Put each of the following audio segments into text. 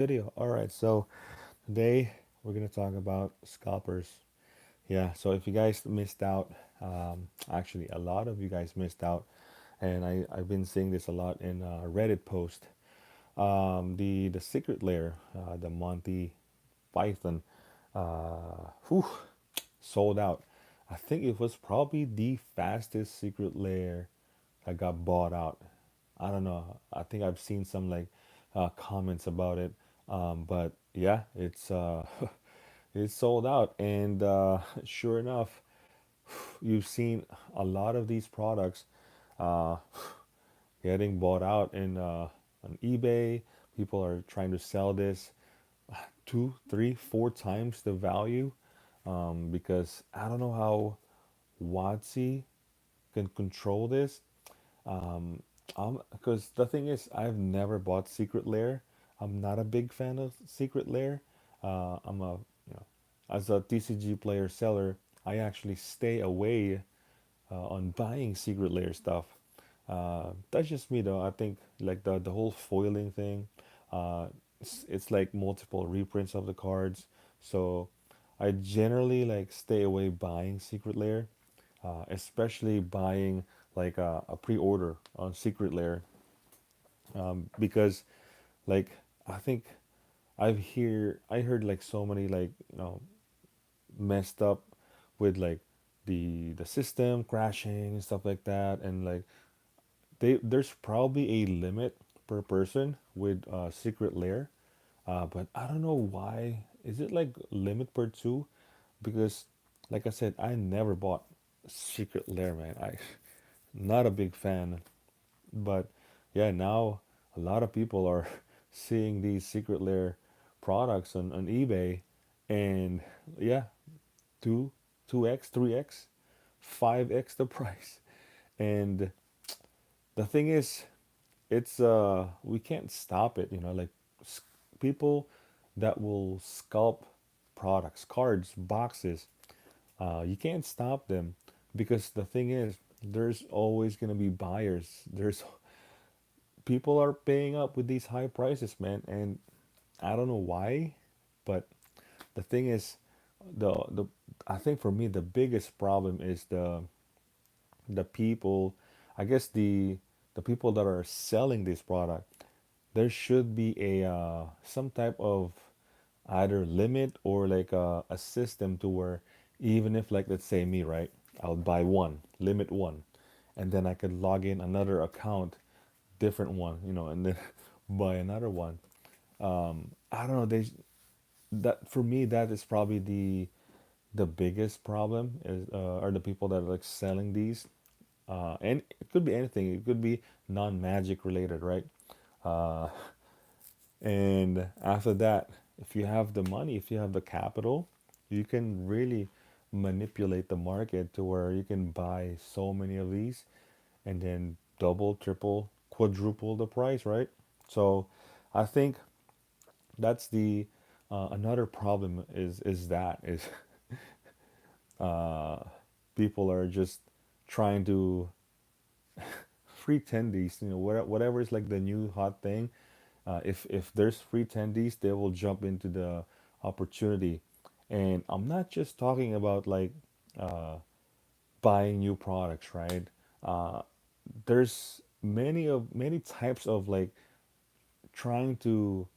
Video. All right, so today we're gonna talk about scalpers. Yeah, so if you guys missed out, actually a lot of you guys missed out, and I've been seeing this a lot in Reddit post. The secret layer, the Monty Python, whew, sold out. I think it was probably the fastest secret layer that got bought out. I don't know. I think I've seen some like comments about it, but yeah, it's it's sold out, and sure enough, you've seen a lot of these products uh, getting bought out in on eBay. People are trying to sell this two, three, four times the value because I don't know how Watsy can control this. Um, because the thing is, I've never bought Secret Lair. I'm not a big fan of Secret Lair. I'm a, as a TCG player seller, I actually stay away on buying Secret Lair stuff. That's just me though. I think like the whole foiling thing, it's like multiple reprints of the cards. So I generally like stay away buying Secret Lair, especially buying like a pre-order on Secret Lair, because like I think I heard like so many like messed up with like the system crashing and stuff like that, and like there's probably a limit per person with Secret Lair, but I don't know why. Is it like limit per two? Because, like I said, I never bought Secret Lair, man. I not a big fan, but yeah, now a lot of people are seeing these Secret Lair products on eBay, and yeah, two, 2x, 3x, 5x the price, and the thing is, it's we can't stop it, like people that will scalp products, cards, boxes, you can't stop them because the thing is there's always going to be buyers. There's people are paying up with these high prices, man, and I don't know why, but the thing is the I think for me the biggest problem is the people, I guess the people that are selling this product. There should be a some type of either limit or like a system to where even if like let's say me, right, I'll buy one, limit one, and then I could log in another account, different one, and then buy another one. I don't know, that for me that is probably the biggest problem is are the people that are like selling these, and it could be anything, it could be non-magic related, right? uh, and after that, if you have the money, if you have the capital, you can really manipulate the market to where you can buy so many of these and then double, triple, quadruple the price, right? So I think that's the another problem is that is uh, people are just trying to free tendies, whatever is like the new hot thing. If there's free tendies, they will jump into the opportunity. And I'm not just talking about like uh, buying new products, right? Uh, there's many types of like trying to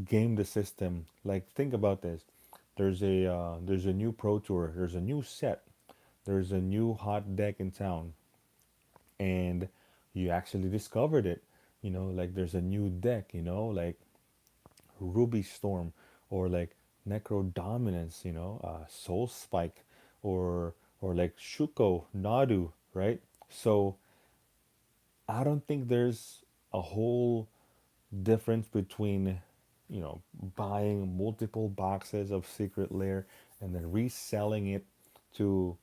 game the system. Like think about this. There's a new pro tour. There's a new set. There's a new hot deck in town, and you actually discovered it. Like there's a new deck. Like Ruby Storm, or like Necro Dominance, Soul Spike, or like Shuko Nadu, right? So I don't think there's a whole difference between, buying multiple boxes of Secret Lair and then reselling it to,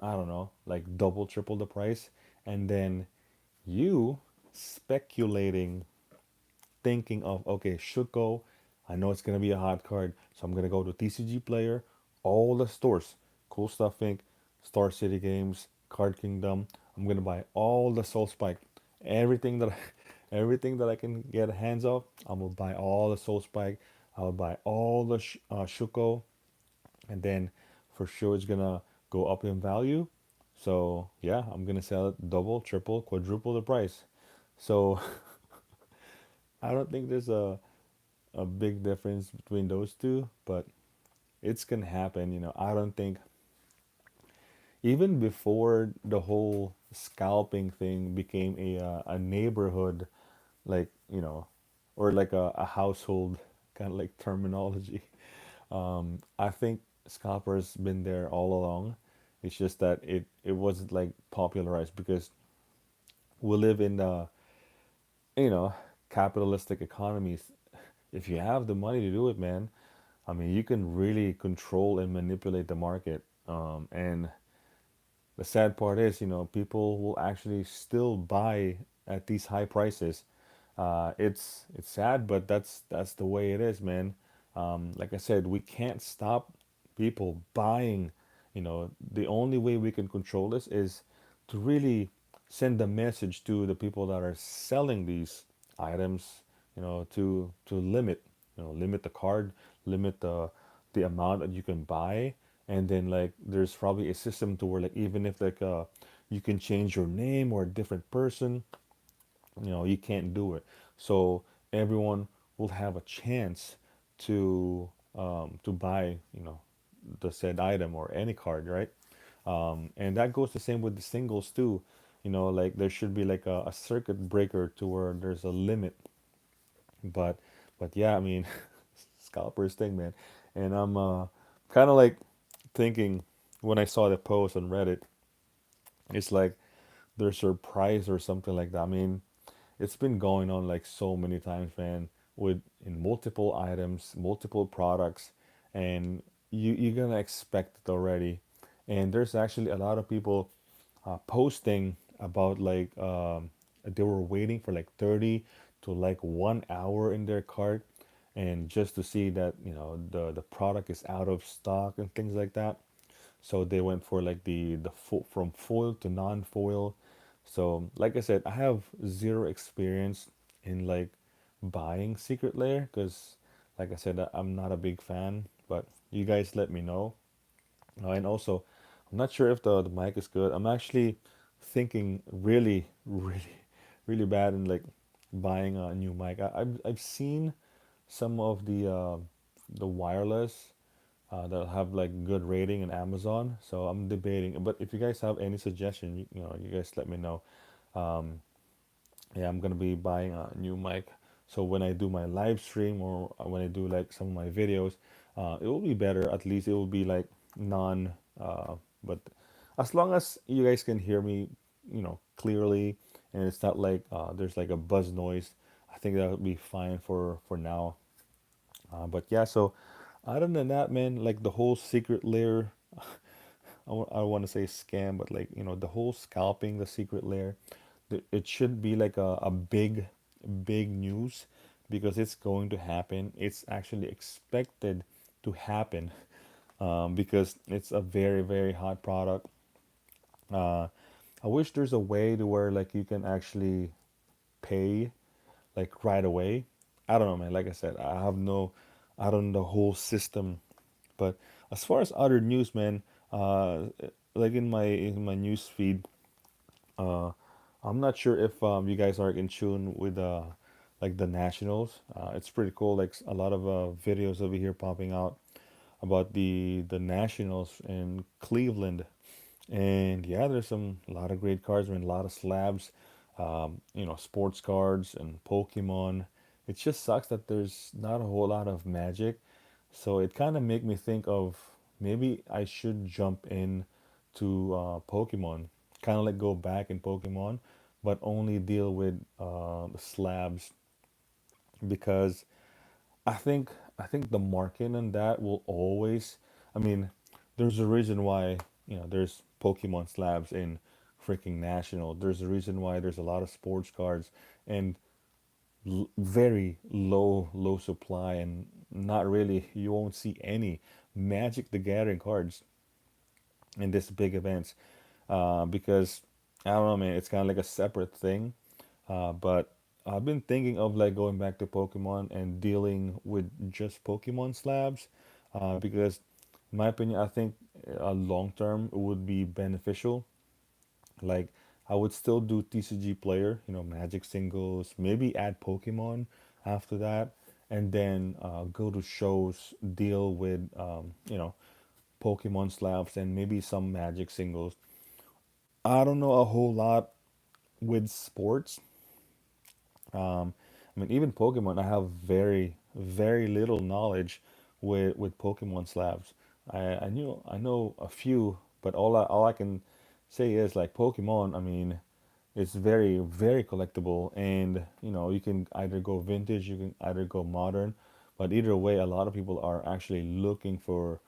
I don't know, like double, triple the price, and then you speculating, thinking of, okay, Shuko, I know it's gonna be a hot card, so I'm gonna go to Tcgplayer, all the stores, Cool Stuff Inc., Star City Games, Card Kingdom. I'm gonna buy all the Soul Spike, everything that Everything that I can get hands of, I'm gonna buy all the Soul Spike. I'll buy all the Shuko, and then for sure it's gonna go up in value. So yeah, I'm gonna sell it double, triple, quadruple the price. So I don't think there's a big difference between those two, but it's gonna happen. I don't think even before the whole scalping thing became a neighborhood, like or like a household kind of like terminology. I think scalpers been there all along. It's just that it wasn't like popularized because we live in you know capitalistic economies. If you have the money to do it, man, I mean, you can really control and manipulate the market. And the sad part is, people will actually still buy at these high prices. It's sad, but that's the way it is, man. Like I said, we can't stop people buying. The only way we can control this is to really send a message to the people that are selling these items. To limit the card, limit the amount that you can buy, and then like there's probably a system to where like even if like you can change your name or a different person, you can't do it. So everyone will have a chance to buy the said item or any card, right? And that goes the same with the singles too. Like there should be like a circuit breaker to where there's a limit. But yeah, I mean, scalpers thing, man. And I'm kind of like thinking when I saw the post on Reddit, it's like they're surprised or something like that. I mean, it's been going on like so many times, man, with in multiple items, multiple products, and you're gonna expect it already. And there's actually a lot of people posting about like they were waiting for like 30 to like 1 hour in their cart, and just to see that the product is out of stock and things like that. So they went for like from foil to non-foil. So like I said, I have zero experience in like buying Secret Lair because like I said, I'm not a big fan, but you guys let me know. And also, I'm not sure if the mic is good. I'm actually thinking really, really, really bad in like buying a new mic. I've seen some of the wireless that have like good rating in Amazon. So I'm debating. But if you guys have any suggestion, you guys let me know. Um, yeah, I'm gonna be buying a new mic. So when I do my live stream or when I do like some of my videos, it will be better. At least it will be like non. But as long as you guys can hear me, clearly, and it's not like there's like a buzz noise, I think that would be fine for now. But yeah, so other than that, man, like the whole secret layer, I want to say scam, but like, the whole scalping the secret layer, it should be like a big, big news because it's going to happen. It's actually expected to happen because it's a very, very hot product. Uh, I wish there's a way to where like you can actually pay like right away. I don't know, man. Like I said, I don't know the whole system. But as far as other news, man, uh, like in my news feed, uh, I'm not sure if you guys are in tune with like the Nationals. It's pretty cool. Like a lot of videos over here popping out about the Nationals in Cleveland. And yeah, there's a lot of great cards, man, a lot of slabs, sports cards and Pokemon. It just sucks that there's not a whole lot of magic. So it kind of make me think of maybe I should jump in to Pokemon, kind of like go back in Pokemon, but only deal with the slabs because I think the market and that will always. I mean, there's a reason why there's Pokemon slabs in freaking National. There's a reason why there's a lot of sports cards and very low supply and not really. You won't see any Magic the Gathering cards in this big events because I don't know, man. It's kind of like a separate thing, but I've been thinking of like going back to Pokemon and dealing with just Pokemon slabs, because in my opinion, I think long term it would be beneficial. Like I would still do TCG player, Magic singles, maybe add Pokemon after that, and then go to shows, deal with Pokemon slabs and maybe some Magic singles. I don't know a whole lot with sports. I mean, even Pokemon, I have very, very little knowledge with Pokemon slabs. I know a few, but all I can say is like Pokemon. I mean, it's very, very collectible, and you can either go vintage, you can either go modern, but either way, a lot of people are actually looking for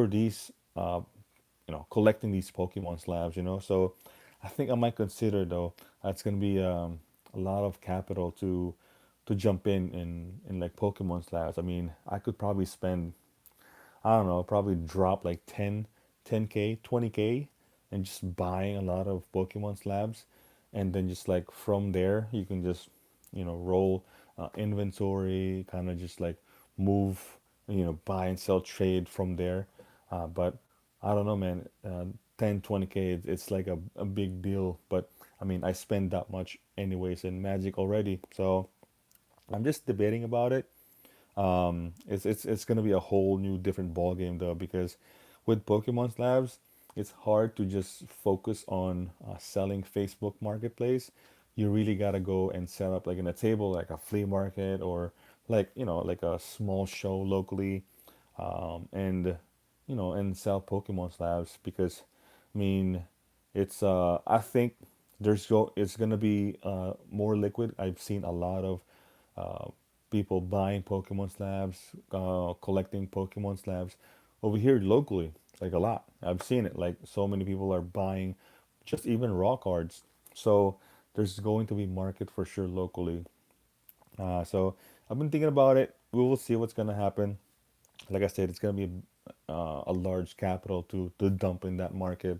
these collecting these Pokemon slabs, So I think I might consider though that's gonna be a lot of capital to jump in like Pokemon slabs. I mean, I could probably spend, I don't know, probably drop like 10K, 20K and just buying a lot of Pokemon slabs, and then just like from there you can just roll inventory, kind of just like move, buy and sell, trade from there. But I don't know, man. 10, 20K, it's like a big deal. But I mean, I spend that much anyways in Magic already. So I'm just debating about it. It's gonna be a whole new different ball game though, because with Pokemon Labs, it's hard to just focus on selling Facebook Marketplace. You really gotta go and set up like in a table, like a flea market, or like like a small show locally, and sell Pokemon slabs, because I mean it's I think it's gonna be more liquid. I've seen a lot of uh, people buying Pokemon slabs, collecting Pokemon slabs over here locally, like a lot. I've seen it. Like so many people are buying just even raw cards. So there's going to be market for sure locally. So I've been thinking about it. We will see what's gonna happen. Like I said, it's gonna be a large capital to dump in that market.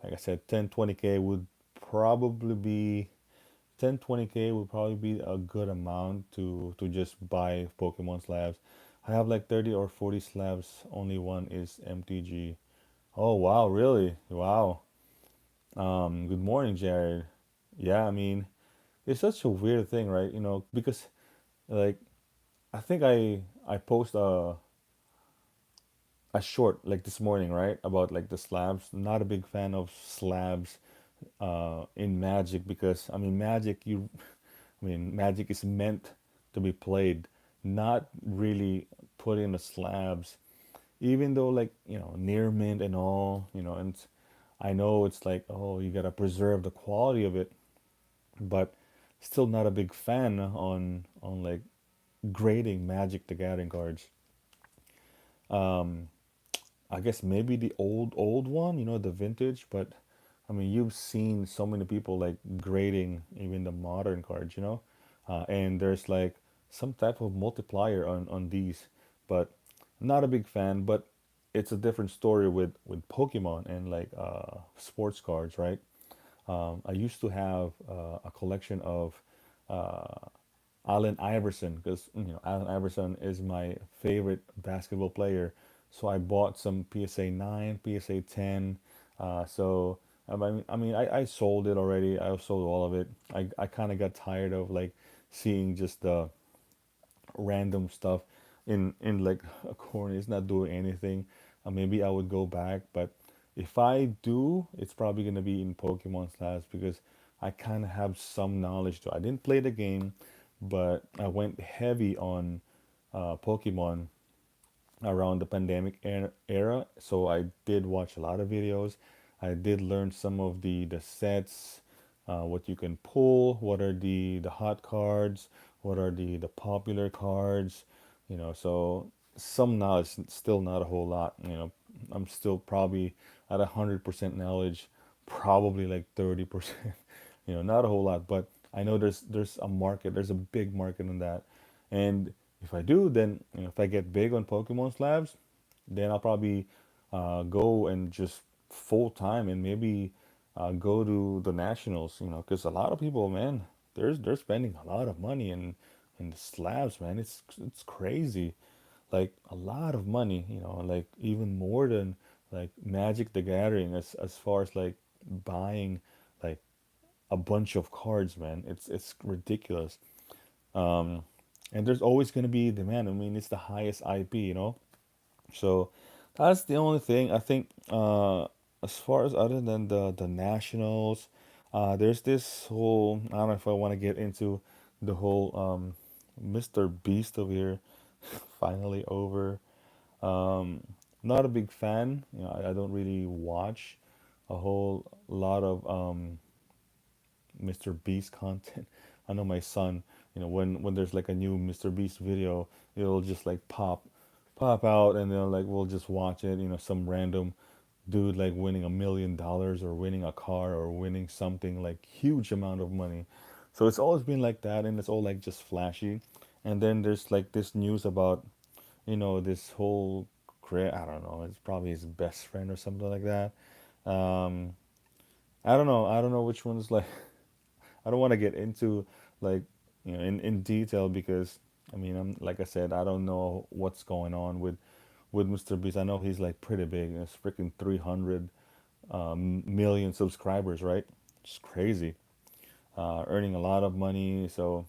Like I said, 10-20K would probably be 10-20K would probably be a good amount to just buy Pokemon slabs. I have like 30 or 40 slabs. Only one is MTG. Oh wow, really? Wow. Good morning, Jared. Yeah, I mean, it's such a weird thing, right? Because like I think I post a short like this morning, right? About like the slabs. Not a big fan of slabs in Magic, because I mean Magic is meant to be played, not really put in the slabs. Even though like near mint and all, and I know it's like, oh, you gotta preserve the quality of it, but still not a big fan on like grading Magic the Gathering cards. I guess maybe the old one, the vintage, but I mean you've seen so many people like grading even the modern cards, and there's like some type of multiplier on these, but not a big fan. But it's a different story with Pokemon and like sports cards, right? I used to have a collection of uh, Allen Iverson, because Allen Iverson is my favorite basketball player. So I bought some PSA 9, PSA 10. So I sold it already. I sold all of it. I kind of got tired of like seeing just the random stuff in like a corner. It's not doing anything. Maybe I would go back, but if I do, it's probably gonna be in Pokemon Slash, because I kind of have some knowledge to. I didn't play the game, but I went heavy on Pokemon around the pandemic era. So I did watch a lot of videos. I did learn some of the sets, what you can pull, what are the hot cards, what are the popular cards, So some knowledge, still not a whole lot. I'm still probably at 100% knowledge, probably like 30%. Not a whole lot, but I know there's a market. There's a big market in that, and if I do, then if I get big on Pokemon Slabs, then I'll probably go and just full time and maybe go to the nationals. Because a lot of people, man. they're spending a lot of money in the slabs, man. It's crazy, like a lot of money, like even more than like Magic the Gathering, as far as like buying like a bunch of cards, man. It's ridiculous. Um, and there's always gonna be demand. I mean, it's the highest IP, So that's the only thing I think. As far as other than the nationals, there's this whole. I don't know if I want to get into the whole Mr. Beast over here. Finally over. Um, Not a big fan. I don't really watch a whole lot of Mr. Beast content. I know my son, when there's like a new Mr. Beast video, it'll just like pop out, and then like we'll just watch it. Some random dude like winning $1 million or winning a car or winning something like huge amount of money. So it's always been like that, and it's all like just flashy. And then there's like this news about this whole I don't know. It's probably his best friend or something like that. Um, I don't know. I don't know which one's like I don't want to get into like in detail because I mean I'm like I said I don't know what's going on with Mr. Beast. I know he's like pretty big. It's freaking 300 million subscribers, right? It's crazy. Earning a lot of money. So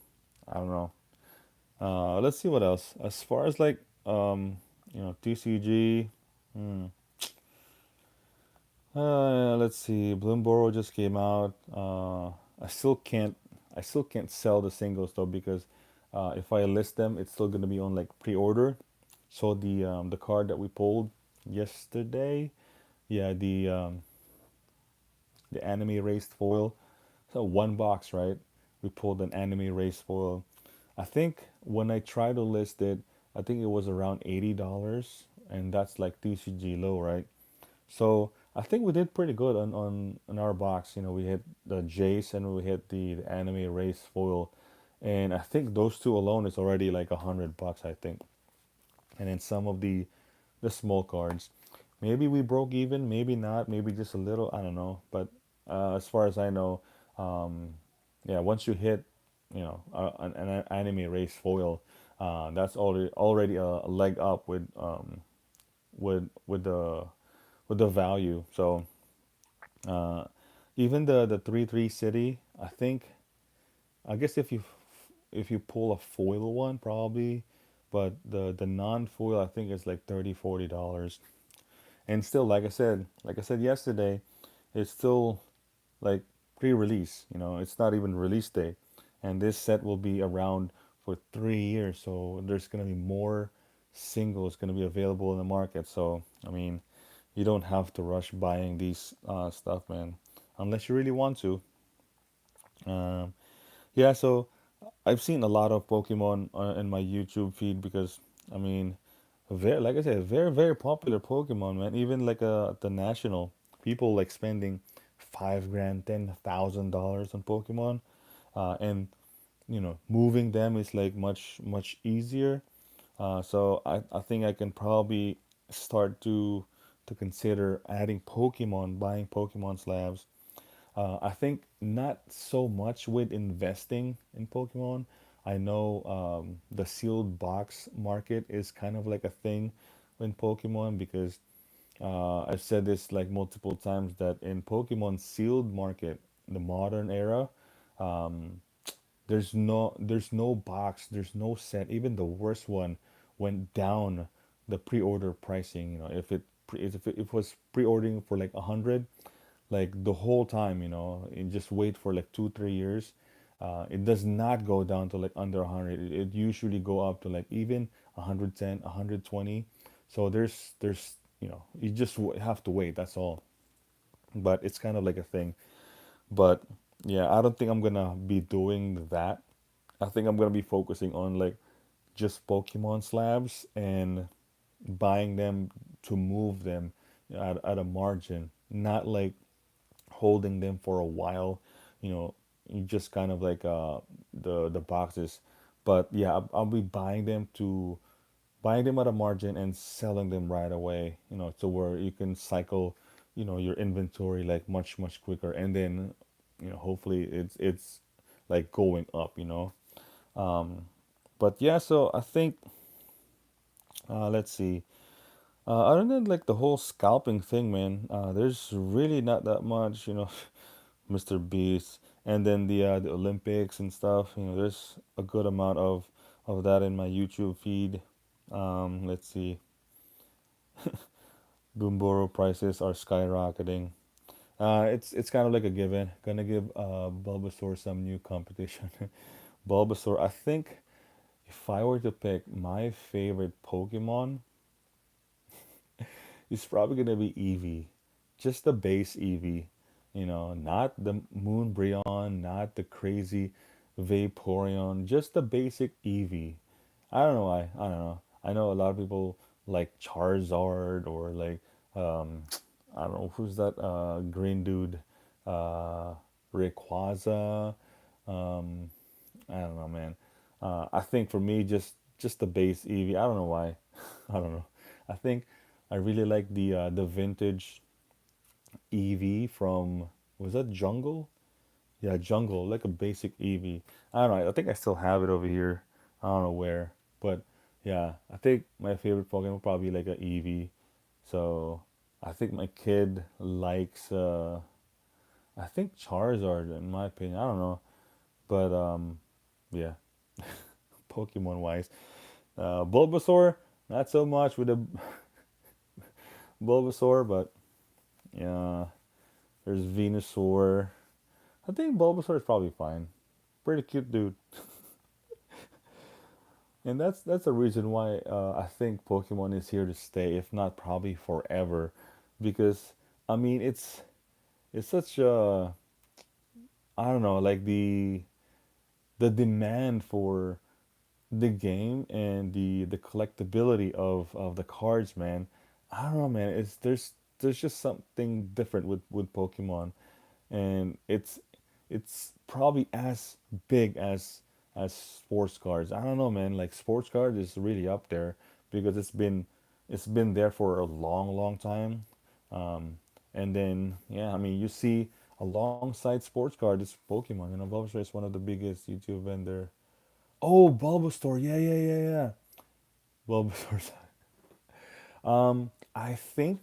I don't know. Let's see what else. As far as like TCG. Hmm. Let's see. Bloomboro just came out. I still can't. I still can't sell the singles though because if I list them, it's still gonna be on like pre-order. So the card that we pulled yesterday, yeah, the anime raised foil. So one box, right? We pulled an anime raised foil. I think when I tried to list it, I think it was around $80, and that's like TCG low, right? So I think we did pretty good on our box. We hit the Jace and we hit the anime race foil, and I think those two alone is already like $100, I think. And then some of the small cards, maybe we broke even, maybe not, maybe just a little. I don't know. But as far as I know, um, yeah, once you hit, an anime race foil, that's already a leg up with the value. So uh, even the 3-3 city, I think, I guess if you pull a foil one probably, but the non-foil I think is like 30-40. And still, like I said yesterday, it's still like pre-release. It's not even release day, and this set will be around for 3 years. So there's gonna be more singles gonna be available in the market. So I mean, you don't have to rush buying these stuff, man, unless you really want to. Um, yeah, so I've seen a lot of Pokemon in my YouTube feed because I mean, very like I said, very very popular Pokemon, man. Even like the national people like spending 5 grand, $10,000 on Pokemon, and moving them is like much much easier. So I think I can probably start to consider adding Pokemon, buying Pokemon slabs. I think not so much with investing in Pokemon. I know the sealed box market is kind of like a thing in Pokemon because I've said this like multiple times that in Pokemon sealed market, the modern era, there's no box, there's no set. Even the worst one went down the pre-order pricing. If it was pre-ordering for like 100, like the whole time, and just wait for like 2 3 years. It does not go down to like under 100. It usually go up to like even 110, 120. So there's you just have to wait. That's all. But it's kind of like a thing. But yeah, I don't think I'm gonna be doing that. I think I'm gonna be focusing on like just Pokemon slabs and buying them to move them at a margin, not like holding them for a while. You know, you just kind of like the boxes. But yeah, I'll be buying them at a margin and selling them right away. To where you can cycle, your inventory like much much quicker, and then hopefully it's like going up, you know. Um, but yeah, so I think let's see. Other than like the whole scalping thing, man, there's really not that much, you know, Mr. Beast, and then the Olympics and stuff. You know, there's a good amount of that in my YouTube feed. Let's see, Boomboro prices are skyrocketing. It's kind of like a given. Gonna give Bulbasaur some new competition. Bulbasaur, I think if I were to pick my favorite Pokemon, it's probably gonna be Eevee, just the base Eevee. You know, not the Moonbreon, not the crazy Vaporeon, just the basic Eevee. I don't know why. I don't know. I know a lot of people like Charizard or like um, I don't know who's that green dude, uh, Rayquaza. Um, I don't know, man. I think for me, just the base Eevee. I don't know why. I don't know. I think I really like the vintage Eevee from, was that Jungle? Yeah, Jungle, like a basic Eevee. I don't know. I think I still have it over here. I don't know where, but yeah, I think my favorite Pokemon would probably be like a Eevee. So I think my kid likes I think Charizard in my opinion. I don't know, but yeah, Pokemon wise, Bulbasaur not so much with the Bulbasaur, but yeah, there's Venusaur. I think Bulbasaur is probably fine. Pretty cute dude. And that's the reason why I think Pokemon is here to stay, if not probably forever, because I mean it's such a, I don't know, like the demand for the game and the collectability of the cards, man. I don't know, man. It's there's just something different with Pokemon, and it's probably as big as sports cards. I don't know, man. Like sports cards is really up there because it's been there for a long time. Um, and then yeah, I mean you see alongside sports card is Pokemon. You know, Bulbasaur is one of the biggest YouTube vendor. Oh, Bulbasaur. Yeah, yeah, yeah, yeah. Bulbasaur. I think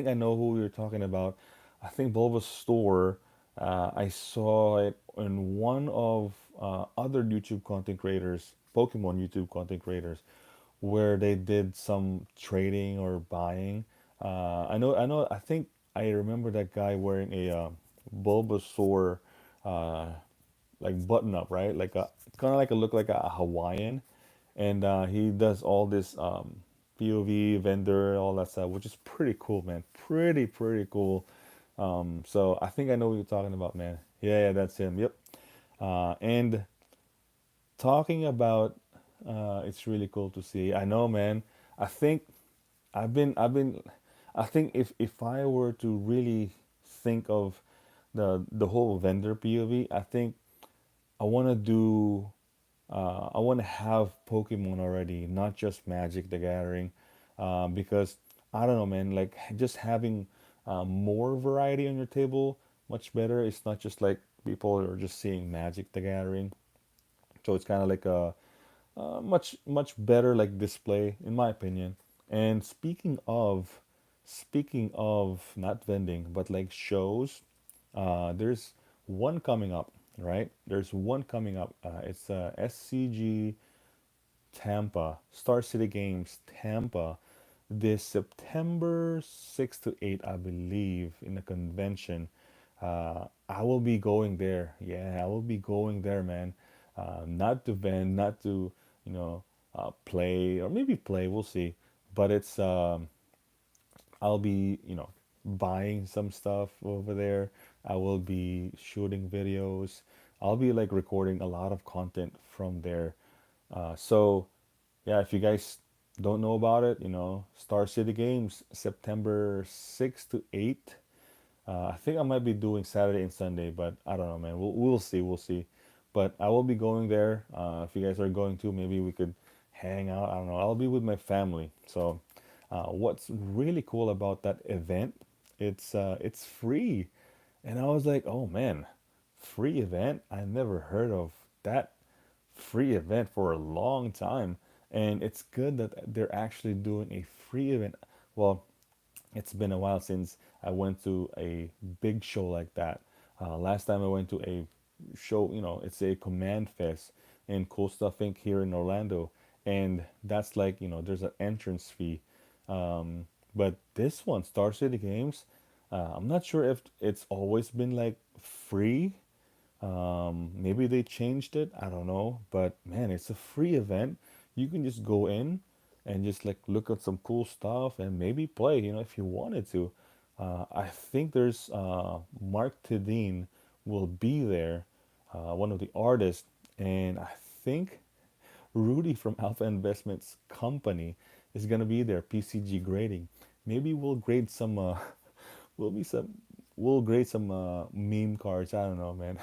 I know who you're talking about. I think Bulbasaur. I saw it in one of other YouTube content creators, Pokemon YouTube content creators, where they did some trading or buying. I think I remember that guy wearing a Bulbasaur uh, like button up, right? Like a kind of like a look like a Hawaiian, and he does all this POV vendor, all that stuff, which is pretty cool, man. Pretty cool. So I think I know what you're talking about, man. Yeah, yeah, that's him. Yep. And talking about, it's really cool to see. I know, man. I think I've been I think if I were to really think of the whole vendor POV, I think I want to do I want to have Pokemon already, not just Magic the Gathering, because I don't know, man. Like just having more variety on your table, much better. It's not just like people are just seeing Magic the Gathering, so it's kind of like a much better like display in my opinion. And speaking of not vending but like shows, there's one coming up, right? There's one coming up. It's SCG Tampa, Star City Games Tampa, this September 6 to 8, I believe, in the convention. I will be going there. Yeah, I will be going there, man. Not to vend, not to, you know, play, or maybe play, we'll see. But I'll be, buying some stuff over there. I will be shooting videos. I'll be like recording a lot of content from there. So yeah, if you guys don't know about it, Star City Games, September 6th to 8th. I think I might be doing Saturday and Sunday, but I don't know, man. We'll see, we'll see. But I will be going there. If you guys are going to, maybe we could hang out. I don't know. I'll be with my family. So, what's really cool about that event? It's free, and I was like, oh man, free event. I never heard of that free event for a long time, and it's good that they're actually doing a free event. Well, it's been a while since I went to a big show like that. Last time I went to a show, it's a Command Fest in Cool Stuff Inc. here in Orlando, and that's like, there's an entrance fee. But this one, Star City Games, I'm not sure if it's always been like free. Maybe they changed it. I don't know. But man, it's a free event. You can just go in and just like look at some cool stuff and maybe play, if you wanted to. I think there's Mark Tedin will be there, one of the artists, and I think Rudy from Alpha Investments Company is gonna be there. PCG grading. Maybe we'll grade some. We'll be some. We'll grade some meme cards. I don't know, man.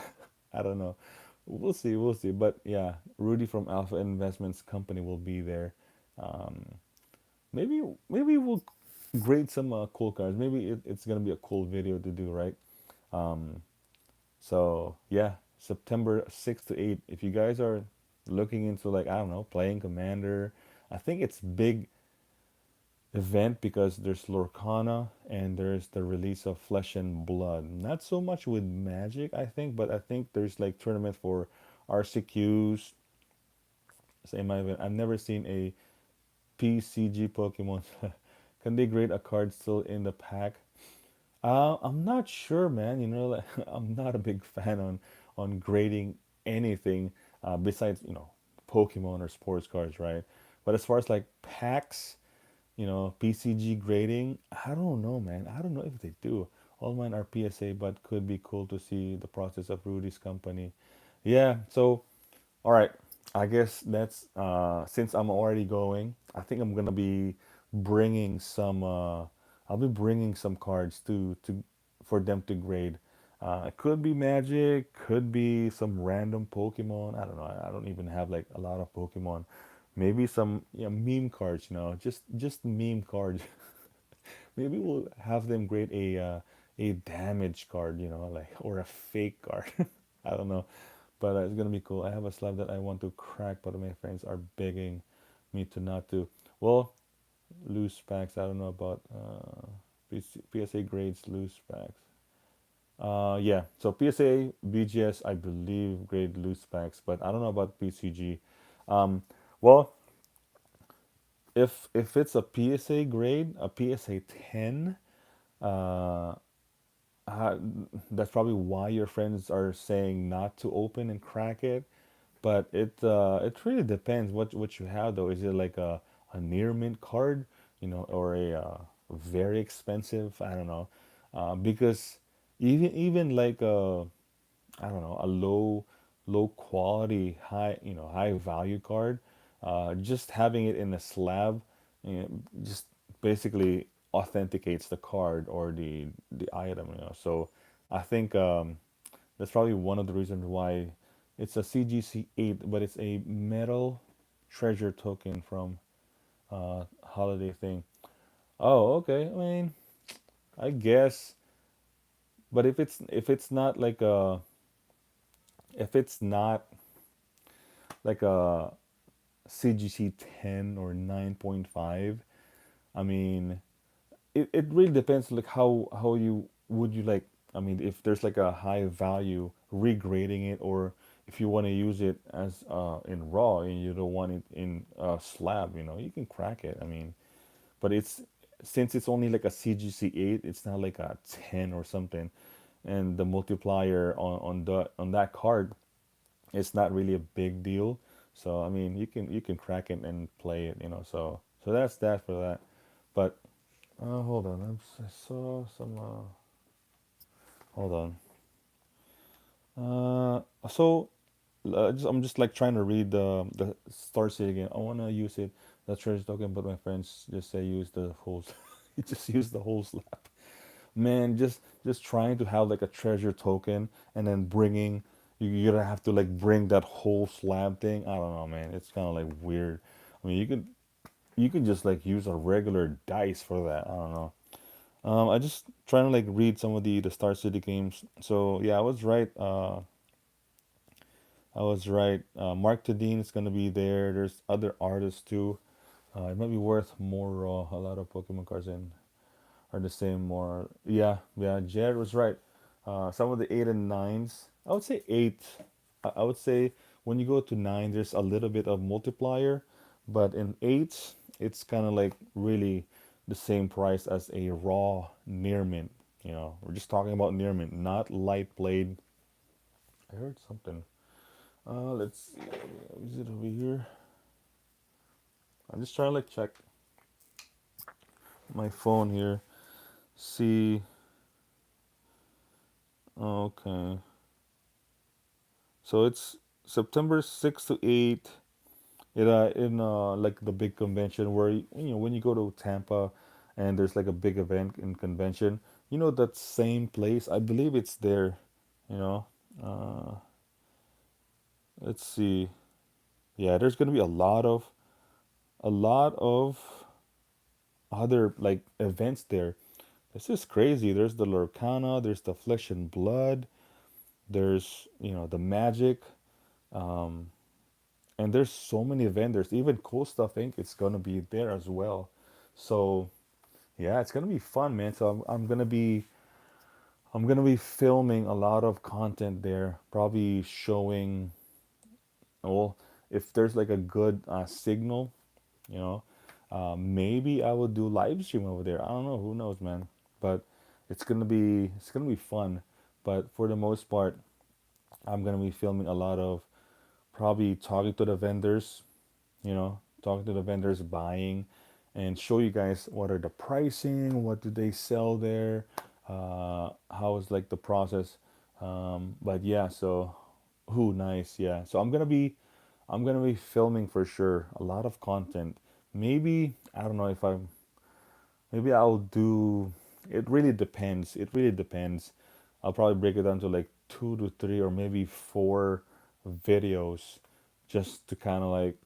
I don't know. We'll see. We'll see. But yeah, Rudy from Alpha Investments Company will be there. Um, maybe we'll grade some cool cards. Maybe it's gonna be a cool video to do, right? Um, so yeah, September 6th to 8th. If you guys are looking into like, I don't know, playing Commander, I think it's big event because there's Lorcana and there's the release of Flesh and Blood. Not so much with Magic, I think, but I think there's like tournament for RCQs. Same event. I've never seen a PCG Pokemon. Can they grade a card still in the pack? I'm not sure, man. Like, I'm not a big fan on grading anything besides Pokemon or sports cards, right? But as far as like packs, PCG grading, I don't know, man. I don't know if they do. All mine are PSA, but could be cool to see the process of Rudy's company. Yeah, so all right. I guess that's since I'm already going, I think I'm gonna be bringing some. I'll be bringing some cards to for them to grade. It could be Magic, could be some random Pokemon. I don't know. I don't even have like a lot of Pokemon. Maybe some meme cards. Just meme cards. Maybe we'll have them grade a damage card. Like or a fake card. I don't know, but it's gonna be cool. I have a slab that I want to crack, but my friends are begging me to not do. Well, loose packs. I don't know about PSA grades loose packs. Yeah. So PSA, BGS, I believe grade loose packs, but I don't know about PCG. Um, well, if it's a PSA grade, a PSA 10, uh, uh, that's probably why your friends are saying not to open and crack it. But it really depends what you have though. Is it like a near mint card, or a very expensive? I don't know, because even like I don't know, a low quality high value card, just having it in a slab, just basically authenticates the card or the item. So I think that's probably one of the reasons why it's a CGC 8, but it's a metal treasure token from holiday thing. Oh, okay. I mean, I guess, but if it's not like a if it's not like a CGC 10 or 9.5, I mean, it really depends like how you would you like. I mean, if there's like a high value regrading it, or if you want to use it as in raw and you don't want it in a slab, you can crack it. I mean, but it's since it's only like a CGC 8, it's not like a 10 or something, and the multiplier on that card, it's not really a big deal. So I mean, you can crack it and play it, so that's that for that. But hold on, I saw some. Hold on. So I'm just like trying to read the Star City again. I wanna use it, the treasure token, but my friends just say use the whole. You just use the whole slab. Man, just trying to have like a treasure token and then bringing. You're gonna have to like bring that whole slab thing. I don't know, man. It's kind of like weird. I mean, you could just like use a regular dice for that. I don't know. I just trying to like read some of the Star City games. So yeah, I was right. I was right. Mark Tadine is gonna be there. There's other artists too. It might be worth more. A lot of Pokemon cards in are the same. More. Yeah, yeah. Jared was right. Some of the eight and nines. I would say eight. I would say when you go to nine, there's a little bit of multiplier, but in eight, it's kind of like really the same price as a raw near mint. You know, we're just talking about near mint, not light blade. I heard something. Let's see. Is it over here? I'm just trying to like check my phone here. See. Okay. So it's September 6th to 8th. In like the big convention where you know when you go to Tampa and there's like a big event in convention, you know that same place. I believe it's there. You know. Uh, let's see. Yeah, there's gonna be a lot of other like events there. This is crazy. There's the Lorcana, there's the Flesh and Blood, there's the Magic, um, and there's so many vendors. Even Cool Stuff Inc. It's gonna be there as well. So yeah, it's gonna be fun, man. So I'm gonna be filming a lot of content there. Probably showing well if there's like a good signal, you know. Maybe I will do live stream over there. I don't know. Who knows, man? But it's gonna be fun. But for the most part, I'm gonna be filming a lot of probably talking to the vendors, talking to the vendors, buying, and show you guys what are the pricing, what do they sell there, how is like the process. But yeah, so who nice, yeah. So I'm gonna be filming for sure a lot of content. Maybe I don't know if I'm maybe I'll do. It really depends. It really depends. I'll probably break it down to like two to three or maybe four videos, just to kind of like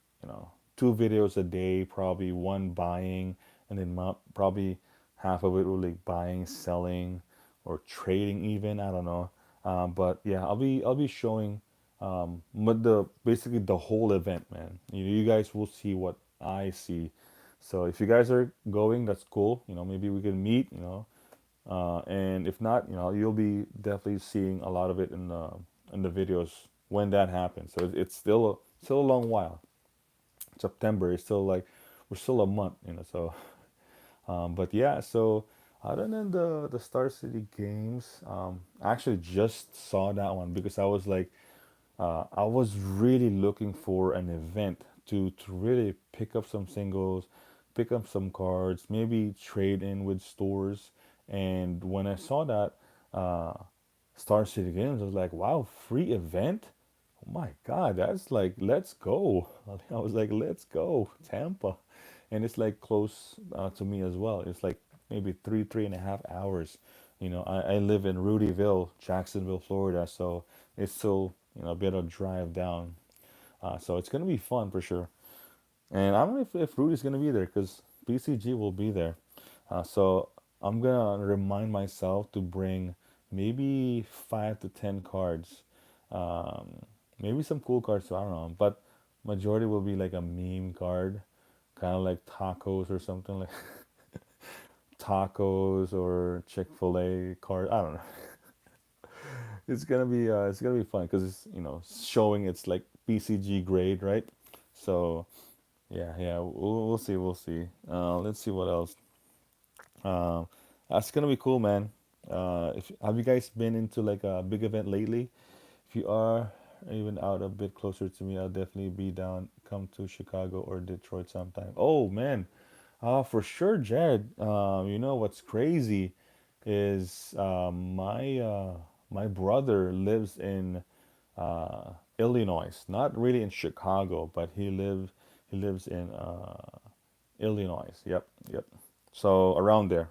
two videos a day. Probably one buying, and then probably half of it will like buying, selling, or trading even. I don't know. But yeah, I'll be showing but the basically the whole event, man. You guys will see what I see. So if you guys are going, that's cool. Maybe we can meet. And if not, you'll be definitely seeing a lot of it in the videos when that happens. So it's still a long while. September is still like we're still a month. So but yeah, so other than the Star City games, I actually just saw that one because I was really looking for an event to really pick up some singles, pick up some cards, maybe trade in with stores. And when I saw that uh, Star City Games, I was like, wow, free event? Oh my God, that's like, let's go. I was like, let's go, Tampa. And it's like close to me as well. It's like maybe 3.5 hours. I live in Rudyville, Jacksonville, Florida. So it's still, a bit of drive down. So it's going to be fun for sure. And I don't know if Rudy's going to be there because BCG will be there. So I'm going to remind myself to bring maybe 5 to 10 cards. Um, Maybe some cool cards, too, I don't know. But majority will be like a meme card, kind of like tacos or something like tacos or Chick-fil-A card. I don't know. It's gonna be fun because it's showing it's like BCG grade, right? So yeah, yeah, we'll see, we'll see. Let's see what else. Um, that's gonna be cool, man. If have you guys been into like a big event lately? If you are even out a bit closer to me, I'll definitely be down. Come to Chicago or Detroit sometime. Oh man, for sure, Jared. You know what's crazy is my brother lives in Illinois, not really in Chicago, but he lives in Illinois. Yep, yep. So around there.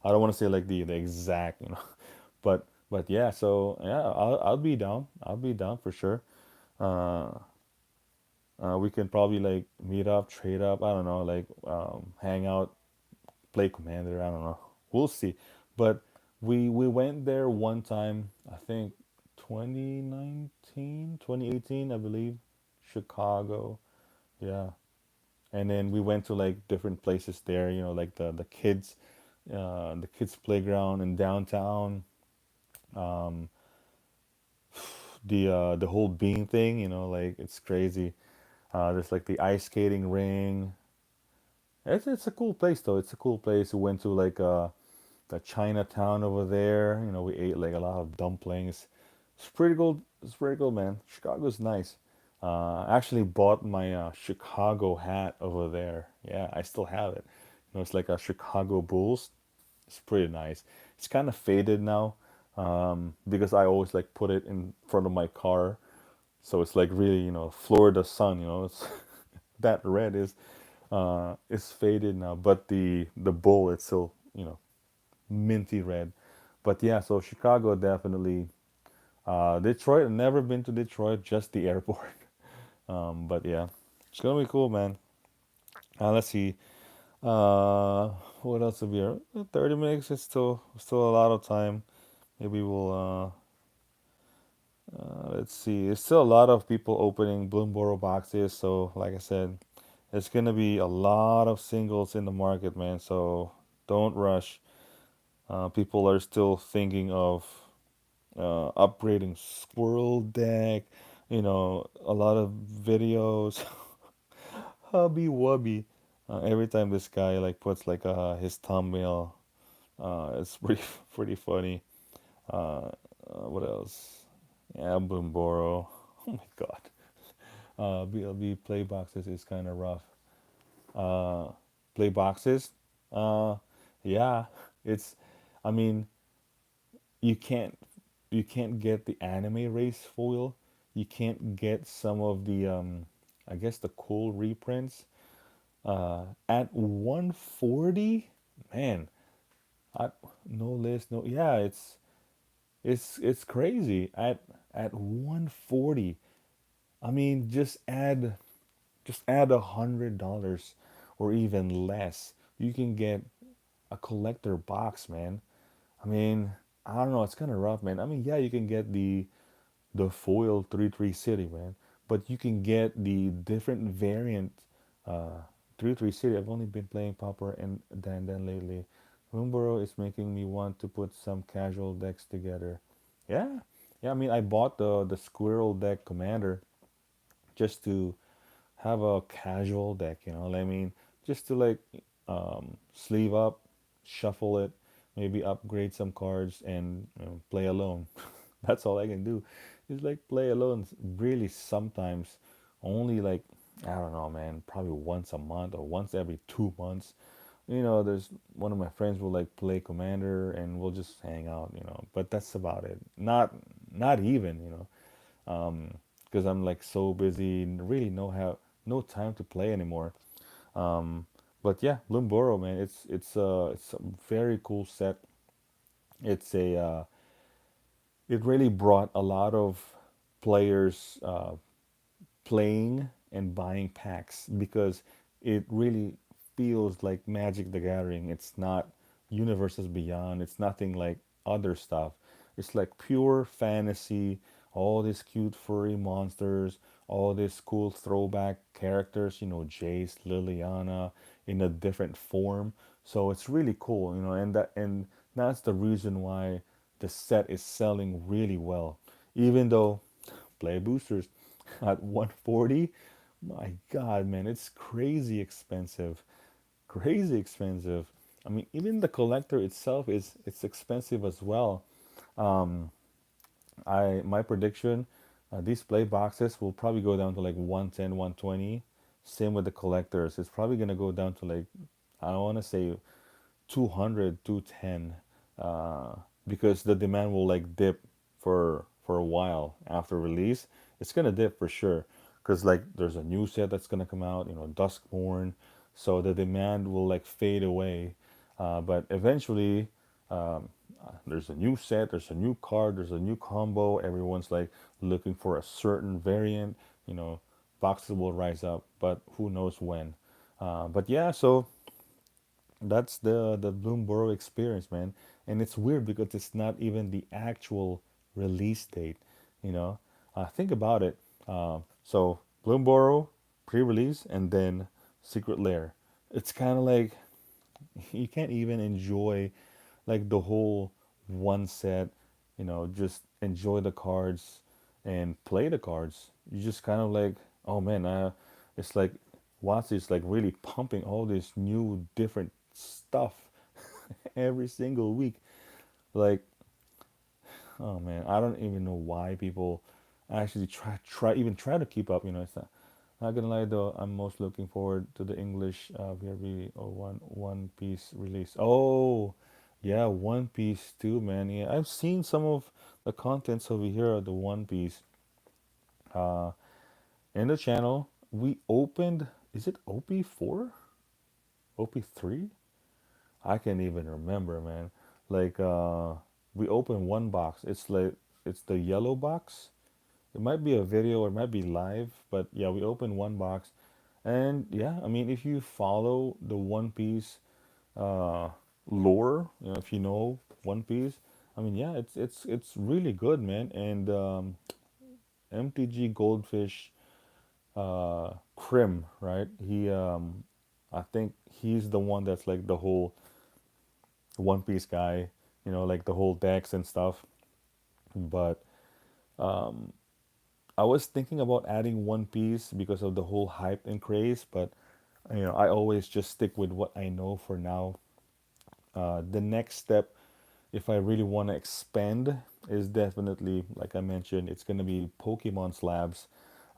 I don't want to say like the exact, but yeah. So yeah, I'll be down. I'll be down for sure. Uh, we can probably like meet up, trade up. I don't know, like hang out, play Commander. I don't know, we'll see. But we went there one time, I think 2019, 2018, I believe, Chicago. Yeah. And then we went to like different places there, like the kids playground in downtown, um, the whole bean thing, like it's crazy. There's like the ice skating ring. It's a cool place though. It's a cool place. We went to like the Chinatown over there. We ate like a lot of dumplings. It's pretty cool. It's pretty cool, man. Chicago's nice. I actually bought my Chicago hat over there. Yeah, I still have it. It's like a Chicago Bulls. It's pretty nice. It's kind of faded now, because I always like put it in front of my car, so it's like really, Florida sun. It's that red is faded now, but the bull it's still, minty red. But yeah, so Chicago definitely. Detroit, I've never been to Detroit, just the airport. But yeah, it's gonna be cool, man. Let's see. Uh, what else have we here? 30 minutes is still a lot of time. Maybe we'll let's see. There's still a lot of people opening Bloomboro boxes. So like I said, it's gonna be a lot of singles in the market, man. So don't rush. People are still thinking of upgrading Squirrel Deck. A lot of videos. Hubby Wubby. Every time this guy like puts like his thumbnail, it's pretty pretty funny. Uh, what else? Yeah, Boomboro. Oh my God. BLB play boxes is kind of rough. Uh, Play boxes. Uh, yeah, it's. I mean, you can't you can't get the anime race foil. You can't get some of the I guess the cool reprints. At 140, man. I, no list, no. Yeah, it's crazy. At 140. I mean, just add $100 or even less. You can get a collector box, man. I mean, I don't know. It's kind of rough, man. I mean, yeah, you can get the foil 3-3 city, man, but you can get the different variant uh 3-3 city. I've only been playing Pauper and Dan lately. Wimboro is making me want to put some casual decks together. Yeah, yeah. I mean, I bought the Squirrel deck commander just to have a casual deck, what I mean? Just to like sleeve up, shuffle it, maybe upgrade some cards and play alone. That's all I can do. Is like play alone really sometimes only like I don't know, man, probably once a month or once every 2 months. There's one of my friends will like play commander and we'll just hang out, but that's about it. Not even, because I'm like so busy, really no time to play anymore. Um, but yeah, Bloomboro, man, it's a very cool set. It's a it really brought a lot of players playing and buying packs because it really feels like Magic the Gathering. It's not Universes Beyond. It's nothing like other stuff. It's like pure fantasy, all these cute furry monsters, all these cool throwback characters, Jace, Liliana in a different form. So it's really cool, and that's the reason why the set is selling really well. Even though play boosters at 140, my God, man, it's crazy expensive. Crazy expensive. I mean, even the collector itself it's expensive as well. Um, I my prediction, these play boxes will probably go down to like 110, 120. Same with the collectors. It's probably gonna go down to like I want to say 200, 210, because the demand will like dip for a while after release. It's gonna dip for sure because like there's a new set that's gonna come out, Duskborn, so the demand will like fade away. But eventually, there's a new set, there's a new card, there's a new combo. Everyone's like looking for a certain variant. You know, Boxes will rise up, but who knows when. But yeah, so That's the Bloomberg experience, man. And it's weird because it's not even the actual release date. You know, think about it. So Bloomberg pre-release and then Secret Lair. It's kind of like you can't even enjoy like the whole one set. You know, just enjoy the cards and play the cards. You just kind of like, oh man, it's like Watsi is like really pumping all this new different stuff every single week. Like, oh man, I don't even know why people actually try to keep up. You know, it's not gonna lie though. I'm most looking forward to the English VRV or One Piece release. Oh, yeah, One Piece too, man. Yeah, I've seen some of the contents over here of the One Piece uh, in the channel. We opened. Is it OP4? OP3? I can't even remember, man. Like we opened one box. It's like it's the yellow box. It might be a video or it might be live, but yeah, we opened one box. And yeah, I mean if you follow the One Piece uh lore, you know, if you know One Piece, I mean yeah, it's really good, man. And MTG Goldfish Krim, right? I think he's the one that's like the whole One Piece guy, you know, like the whole decks and stuff. But I was thinking about adding One Piece because of the whole hype and craze, but you know, I always just stick with what I know for now. The next step, if I really want to expand, is definitely, like I mentioned, it's gonna be Pokemon slabs,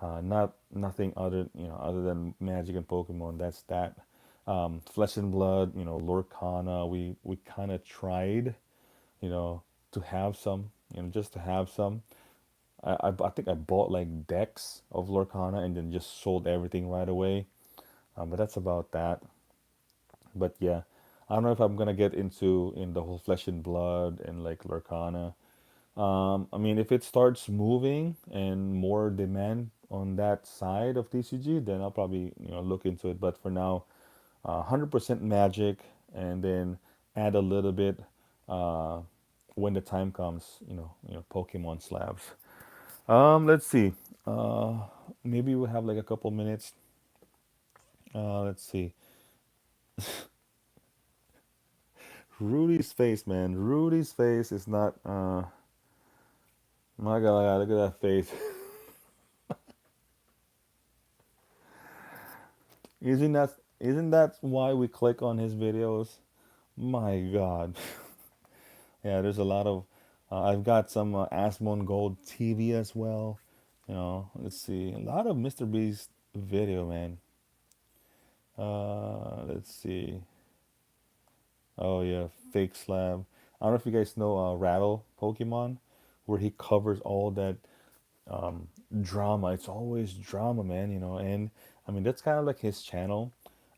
not nothing other, you know, other than Magic and Pokemon. That's that. Flesh and Blood, you know, Lorcana. We kind of tried, you know, to have some, you know, just to have some. I think I bought like decks of Lorcana and then just sold everything right away. But that's about that. But yeah, I don't know if I'm gonna get into in the whole Flesh and Blood and like Lorcana. I mean, if it starts moving and more demand on that side of TCG, then I'll probably look into it. But for now, 100% Magic, and then add a little bit uh, when the time comes. Pokemon slabs. Let's see. Uh, Maybe we'll have like a couple minutes. Let's see. Rudy's face, man. Rudy's face is not. My God, look at that face. Isn't that why we click on his videos? My God. Yeah, there's a lot of. I've got some Asmon Gold TV as well. Let's see. A lot of Mr. Beast video, man. Let's see. Oh yeah, fake slab. I don't know if you guys know Rattle Pokemon, where he covers all that drama. It's always drama, man. And I mean that's kind of like his channel,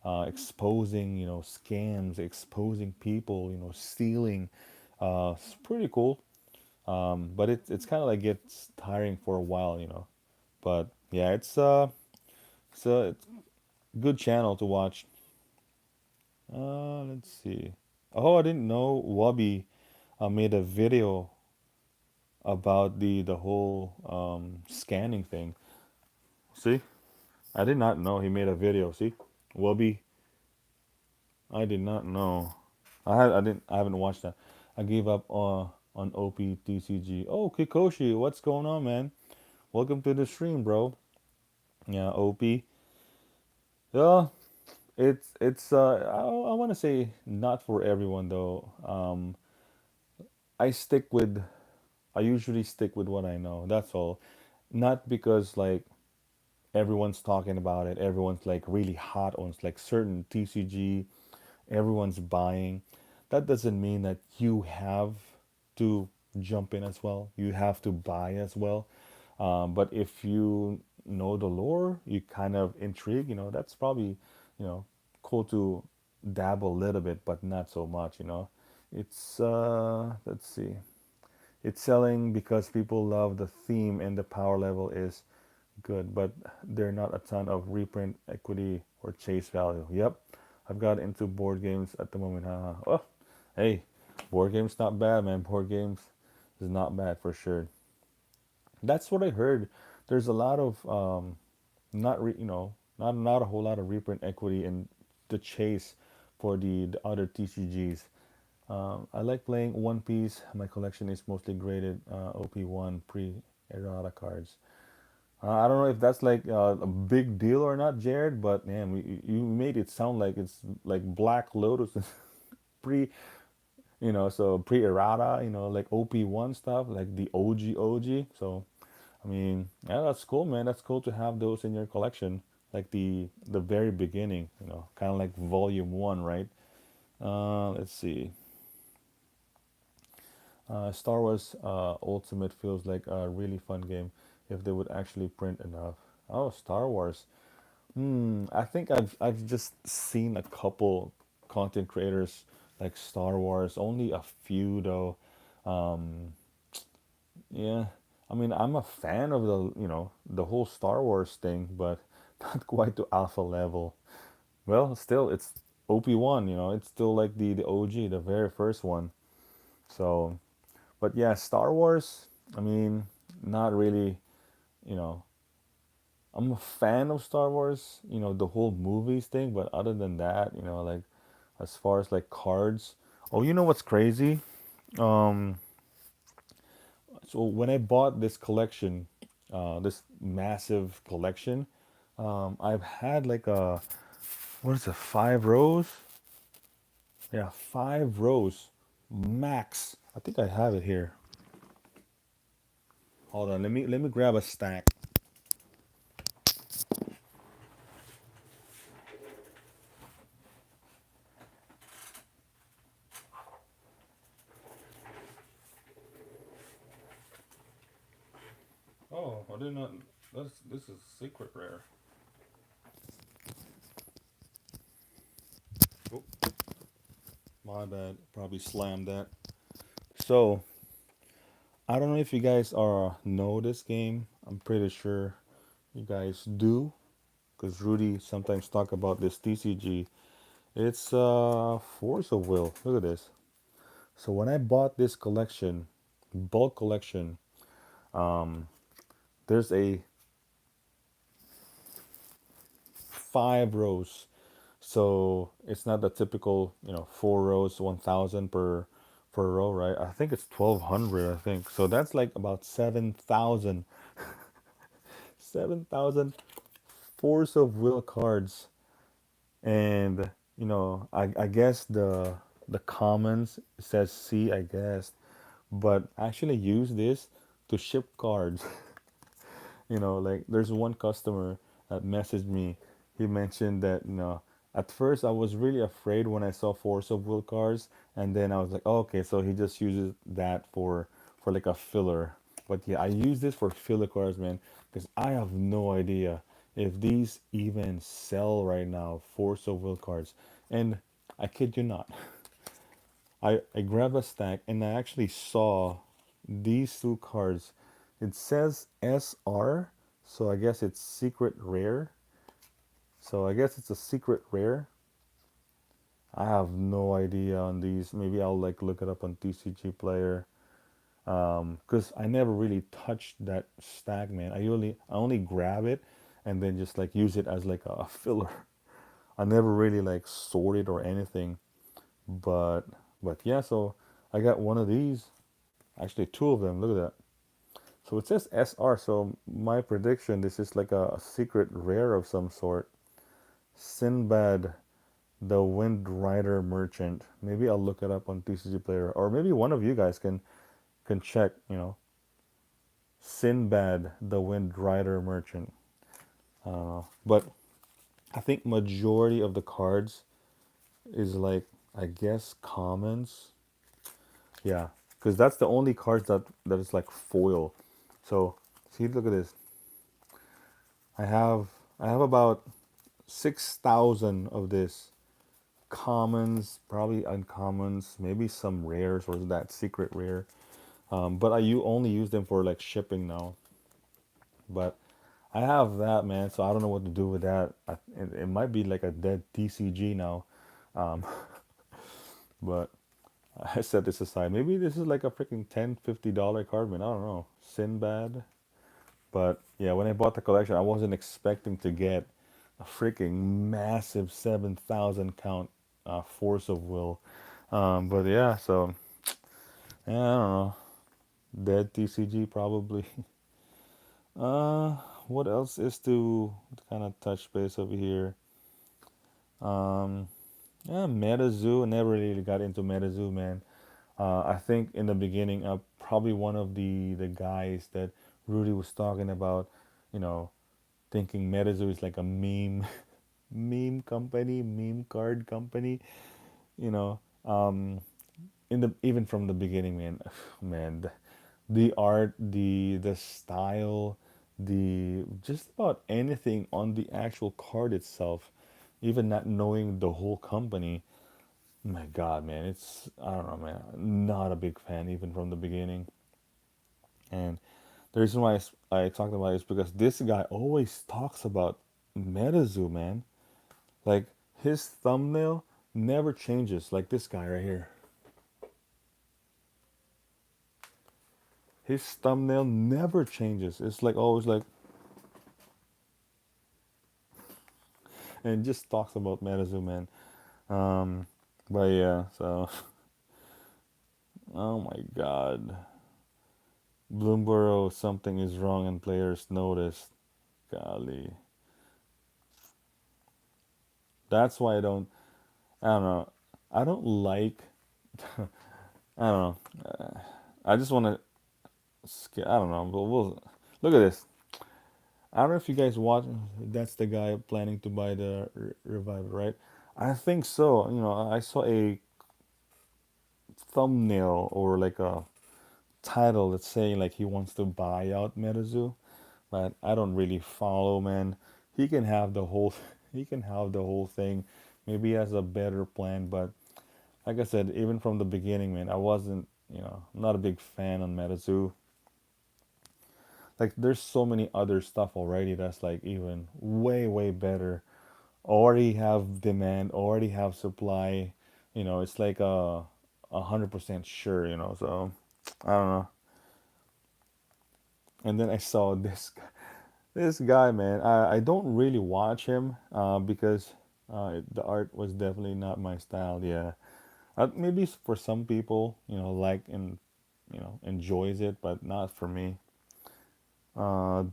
exposing scams, exposing people, stealing. It's pretty cool. But it's kind of like gets tiring for a while. But yeah, it's a good channel to watch. Let's see. Oh, I didn't know Wabi made a video about the whole scanning thing. See, I did not know he made a video. See, Wabi, I did not know. I haven't watched that. I gave up on OPTCG. Oh, Kikoshi, what's going on, man? Welcome to the stream, bro. Yeah, OP. Yeah, I want to say not for everyone though. I stick with I usually stick with what I know. That's all. Not because like everyone's talking about it, everyone's like really hot on like certain TCG, everyone's buying. That doesn't mean that you have to jump in as well. You have to buy as well. But if you know the lore, you kind of intrigued, that's probably, you know, cool to dabble a little bit, but not so much. It's let's see. It's selling because people love the theme and the power level is good, but there are not a ton of reprint equity or chase value. Yep. I've got into board games at the moment. Oh, hey, board games not bad, man. Board games is not bad for sure. That's what I heard. There's a lot of not not a whole lot of reprint equity in the chase for the other TCGs. I like playing One Piece. My collection is mostly graded OP1 pre-errata cards. I don't know if that's like a big deal or not, Jared, but man, you made it sound like it's like Black Lotus pre, so pre-errata, like OP1 stuff, like the OG. So, I mean, yeah, that's cool, man. That's cool to have those in your collection, like the very beginning, kind of like Volume 1, right? Let's see. Star Wars Ultimate feels like a really fun game if they would actually print enough. Oh, Star Wars. I think I've just seen a couple content creators like Star Wars, only a few though. Um, yeah, I mean I'm a fan of the whole Star Wars thing, but not quite to alpha level. Well, still it's OP1, it's still like the OG, the very first one. So, but yeah, Star Wars. I mean, not really. You know, I'm a fan of Star Wars. The whole movies thing. But other than that, like as far as like cards. Oh, you know what's crazy? Um, so when I bought this collection, this massive collection, I've had like what is it, 5 rows? Yeah, 5 rows max. I think I have it here. Hold on, let me grab a stack. Oh, I did not. This is secret rare. Oh, my bad. Probably slammed that. So I don't know if you guys are know this game. I'm pretty sure you guys do, because Rudy sometimes talk about this TCG. It's Force of Will. Look at this. So when I bought this collection, bulk collection, there's a 5 rows. So it's not the typical, 4 rows, 1,000 per row, right? I think it's 1,200. I think so. That's like about 7,000 Force of Will cards, and I guess the commons says C, I guess, but actually use this to ship cards. Like there's one customer that messaged me. He mentioned that, at first I was really afraid when I saw Force of Will cards, and then I was like, oh, okay, so he just uses that for like a filler. But yeah, I use this for filler cards, man, because I have no idea if these even sell right now, Force of Will cards. And I kid you not, I grabbed a stack and I actually saw these two cards. It says SR, so I guess it's secret rare. So I guess it's a secret rare. I have no idea on these. Maybe I'll like look it up on Tcgplayer. Because I never really touched that stack, man. I only grab it and then just like use it as like a filler. I never really like sort it or anything. But but yeah, so I got one of these. Actually, two of them. Look at that. So it says SR. So my prediction, this is like a secret rare of some sort. Sinbad, the Wind Rider Merchant. Maybe I'll look it up on Tcgplayer, or maybe one of you guys can check. Sinbad, the Wind Rider Merchant. But I think majority of the cards is like, I guess, commons. Yeah, because that's the only cards that is like foil. So see, look at this. I have I have about 6,000 of this commons, probably uncommons, maybe some rares or that secret rare. But you only use them for like shipping now. But I have that, man, so I don't know what to do with that. It might be like a dead TCG now. Um, but I set this aside. Maybe this is like a freaking $10, $50 card, man. I don't know. Sinbad. But yeah, when I bought the collection, I wasn't expecting to get a freaking massive 7,000 count Force of Will. But yeah, so yeah, I don't know. Dead TCG probably. Uh, what else is to kind of touch base over here? Um, yeah, MetaZoo. I never really got into MetaZoo, man. I think in the beginning, probably one of the guys that Rudy was talking about, you know, thinking MetaZoo is like a meme meme company, meme card company. You know, in the even from the beginning, man, man, the art, the style, the just about anything on the actual card itself, even not knowing the whole company. My God, man, it's I don't know, man. Not a big fan even from the beginning. And the reason why I talked about it is because this guy always talks about MetaZoo, man. Like his thumbnail never changes. Like this guy right here, his thumbnail never changes. It's like always like, and just talks about MetaZoo, man. Um, but yeah, so oh my God, Bloomborough, something is wrong and players noticed. Golly, that's why I don't. I don't know. I don't like. I don't know. I just want to. I don't know. But we'll look at this. I don't know if you guys watch. That's the guy planning to buy the revival, right? I think so. You know, I saw a thumbnail or like a title that's saying like he wants to buy out MetaZoo, but I don't really follow, man. He can have the whole, he can have the whole thing. Maybe he has a better plan, but like I said, even from the beginning, man, I wasn't, I'm not a big fan on MetaZoo. Like, there's so many other stuff already that's like even way, way better. Already have demand, already have supply. It's like 100% sure. So I don't know. And then I saw this guy, man. I don't really watch him because the art was definitely not my style. Yeah, maybe for some people, like and enjoys it, but not for me.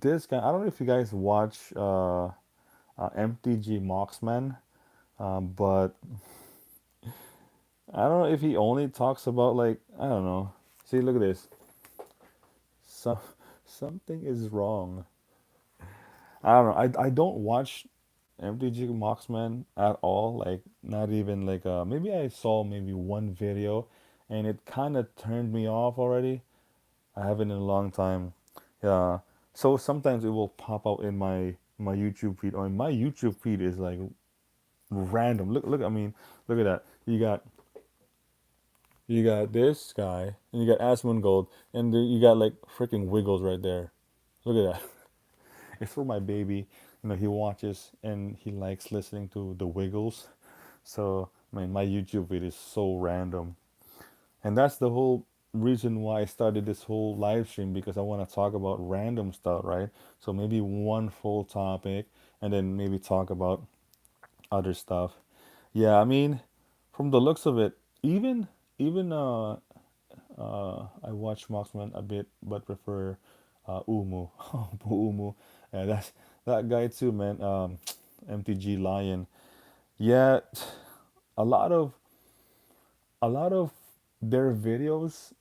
This guy, I don't know if you guys watch MTG Moxman, but I don't know if he only talks about like I don't know. See, look at this. Something is wrong. I don't know. I don't watch MTG Moxman at all. Like not even like maybe I saw maybe one video, and it kind of turned me off already. I haven't in a long time. Yeah. So sometimes it will pop out in my YouTube feed. Or my YouTube feed is like random. Look. I mean, look at that. You got this guy, and you got Asmongold, Gold, and you got like freaking Wiggles right there. Look at that. It's for my baby. He watches and he likes listening to the Wiggles. So, man, my YouTube feed is so random. And that's the whole reason why I started this whole live stream because I want to talk about random stuff, right? So maybe one full topic and then maybe talk about other stuff. Yeah, I mean, from the looks of it, even I watch Marksman a bit, but prefer Umu. Umu. Yeah, that's that guy too, man. MTG Lion. Yeah, a lot of a lot of their videos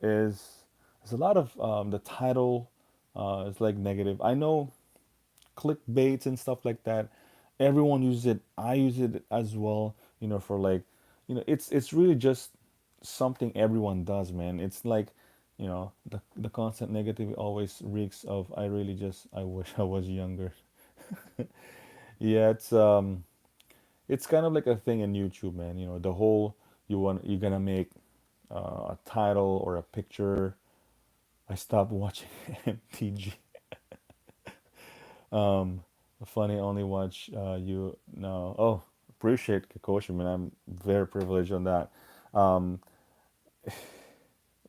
is there's a lot of the title is like negative. I know clickbaits and stuff like that. Everyone uses it. I use it as well. For like, it's really just something everyone does, man. It's like, the constant negative always reeks of. I really just I wish I was younger. Yeah, it's kind of like a thing in YouTube, man. The whole you're gonna make a title or a picture. I stopped watching MTG. Funny, only watch you now. Oh, appreciate Kikoshi, man. I'm very privileged on that. Um,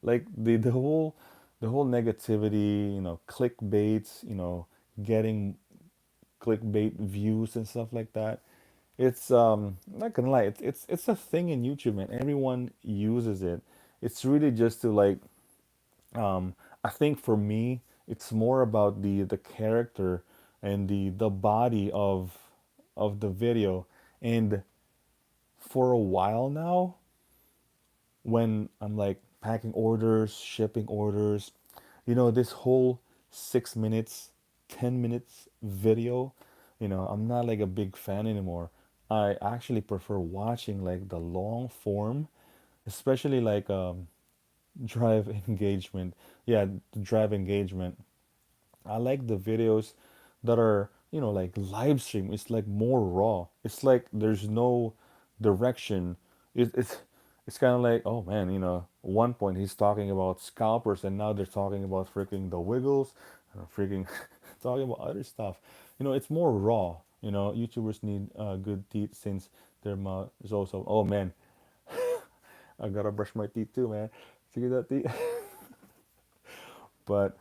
like the whole negativity, clickbaits, getting clickbait views and stuff like that. It's I'm not gonna lie, it's a thing in YouTube, man. Everyone uses it. It's really just to like I think for me, it's more about the character and the body of the video. And for a while now, when I'm like packing orders, shipping orders, this whole 6 minutes, 10 minutes video, I'm not like a big fan anymore. I actually prefer watching like the long form, especially like drive engagement. Yeah, the drive engagement. I like the videos that are, like live stream. It's like more raw. It's like there's no direction. It's kind of like, oh man, one point he's talking about scalpers, and now they're talking about freaking the wiggles, freaking talking about other stuff. It's more raw. YouTubers need good teeth since their mouth is also. Oh man, I gotta brush my teeth too, man. See that teeth? But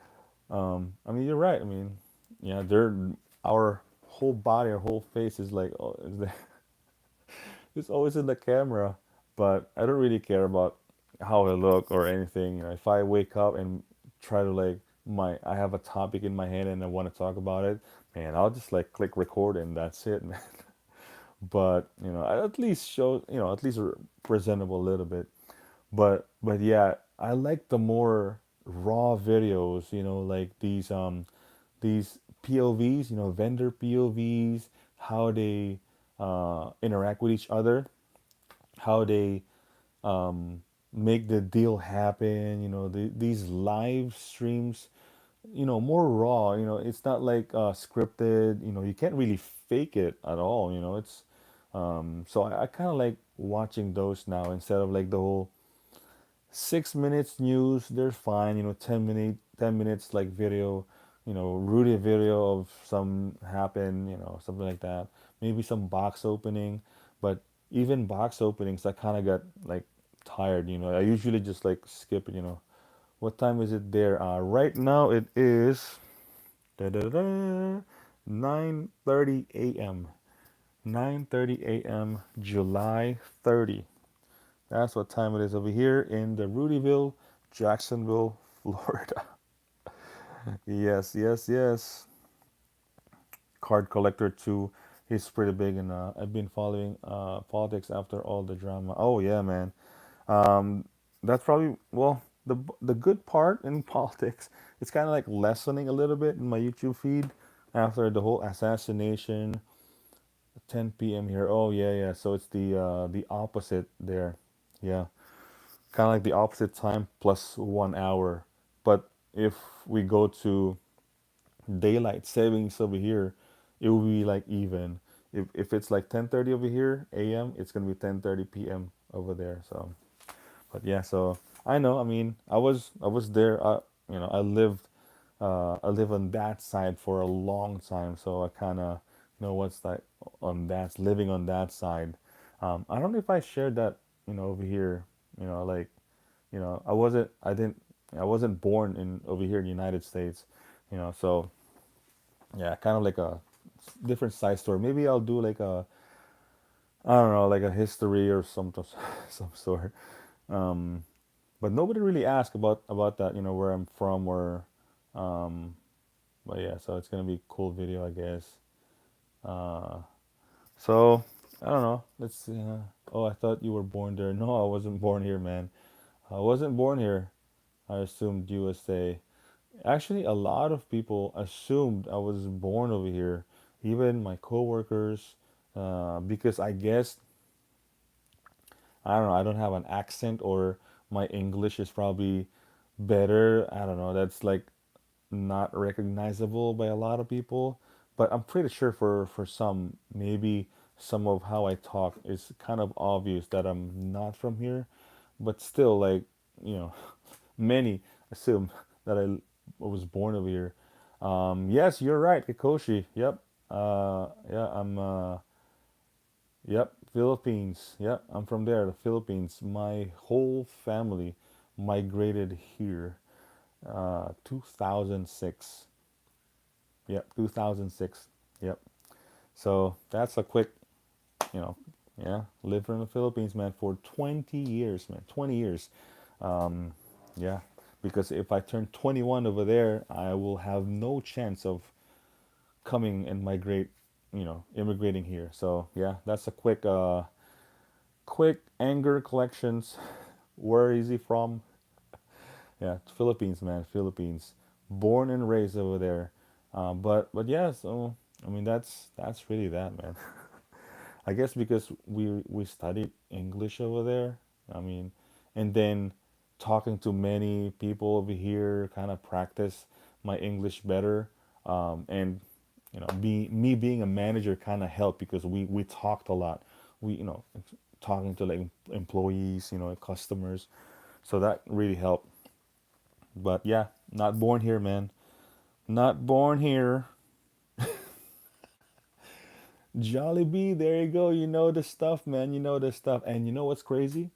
I mean, you're right. I mean, yeah, they're our whole body, our whole face is like, oh, it's always in the camera. But I don't really care about how I look or anything. If I wake up and try to like I have a topic in my head and I want to talk about it, man, I'll just like click record and that's it, man. But I at least show, at least presentable a little bit. But yeah, I like the more raw videos, like these POVs, vendor POVs, how they interact with each other, how they make the deal happen, these live streams, more raw, it's not like scripted, you can't really fake it at all, it's so I kind of like watching those now instead of like the whole 6 minutes news, they're fine. 10 minutes like video, Rudy video of some happen, something like that. Maybe some box opening, but even box openings, I kind of got like tired. I usually just like skip it. What time is it there? Right now it is 9:30 a.m. 9:30 a.m. July 30. That's what time it is over here in the Rudyville, Jacksonville, Florida. Yes, yes, yes. Card collector too. He's pretty big, and I've been following politics after all the drama. Oh yeah, man. Um, that's probably well the good part in politics. It's kind of like lessening a little bit in my YouTube feed after the whole assassination. 10 p.m. here. Oh yeah, yeah. So it's the opposite there. Yeah. Kind of like the opposite time plus 1 hour. But if we go to daylight savings over here, it will be like even. If it's like 10:30 over here a.m., it's gonna be 10:30 p.m. over there. So, but yeah, so I know. I mean, I was there. I live on that side for a long time, so I kind of know what's like on that living on that side. I don't know if I shared that over here. Like I wasn't born in over here in the United States. So yeah, kind of like a different side story. Maybe I'll do like a I don't know like a history or some some sort. Um, but nobody really asked about that. Where I'm from or um, but yeah, so it's gonna be a cool video, I guess. Uh, so I don't know. Let's see. Oh, I thought you were born there. No, I wasn't born here, man. I wasn't born here. I assumed USA. Actually, a lot of people assumed I was born over here, even my coworkers, because I guess I don't know. I don't have an accent, or my English is probably better. I don't know. That's like not recognizable by a lot of people, but I'm pretty sure for some, maybe some of how I talk is kind of obvious that I'm not from here, but still, like you know, many assume that I was born over here. Yes, you're right, Kikoshi. Yep. Yeah, I'm. Yep. Philippines. Yeah, I'm from there, the Philippines. My whole family migrated here 2006. Yep, 2006. Yep. So that's a quick, you know, yeah, lived in the Philippines, man, for 20 years, man. 20 years. Yeah, because if I turn 21 over there, I will have no chance of coming and immigrating here. So yeah, that's a quick anger collections. Where is he from? Yeah, Philippines, man, Philippines. Born and raised over there. But yeah, so I mean that's really that, man. I guess because we studied English over there. I mean, and then talking to many people over here, kind of practice my English better. And me being a manager kind of helped because we talked a lot. We talking to like employees, customers. So that really helped. But yeah, not born here, man. Not born here. Jollibee, there you go. You know the stuff, man. You know the stuff. And you know what's crazy?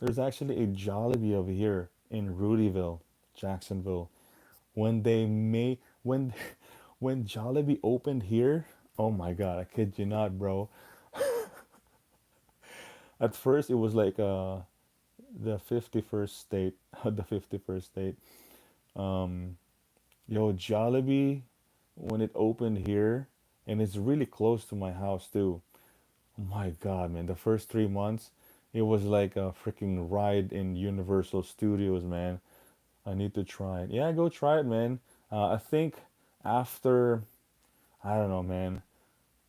There's actually a Jollibee over here in Rudyville, Jacksonville. When they made when when Jollibee opened here, oh my god, I kid you not, bro. At first it was like the 51st state, the 51st state. Um Yo, Jollibee when it opened here and it's really close to my house too. Oh my god, man, the first 3 months it was like a freaking ride in Universal Studios, man. I need to try it. Yeah, go try it, man. I think after, I don't know, man,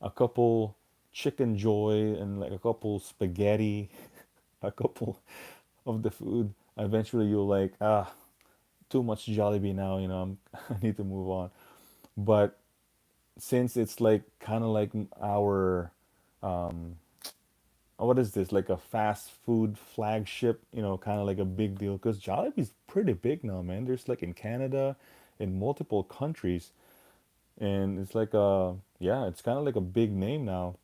a couple chicken joy and like a couple spaghetti, a couple of the food, eventually you'll like, too much Jollibee now, I need to move on. But since it's like kind of like our, um, what is this, like a fast food flagship, kind of like a big deal because Jollibee's pretty big now, man. There's like in Canada, in multiple countries, and it's like yeah, it's kind of like a big name now,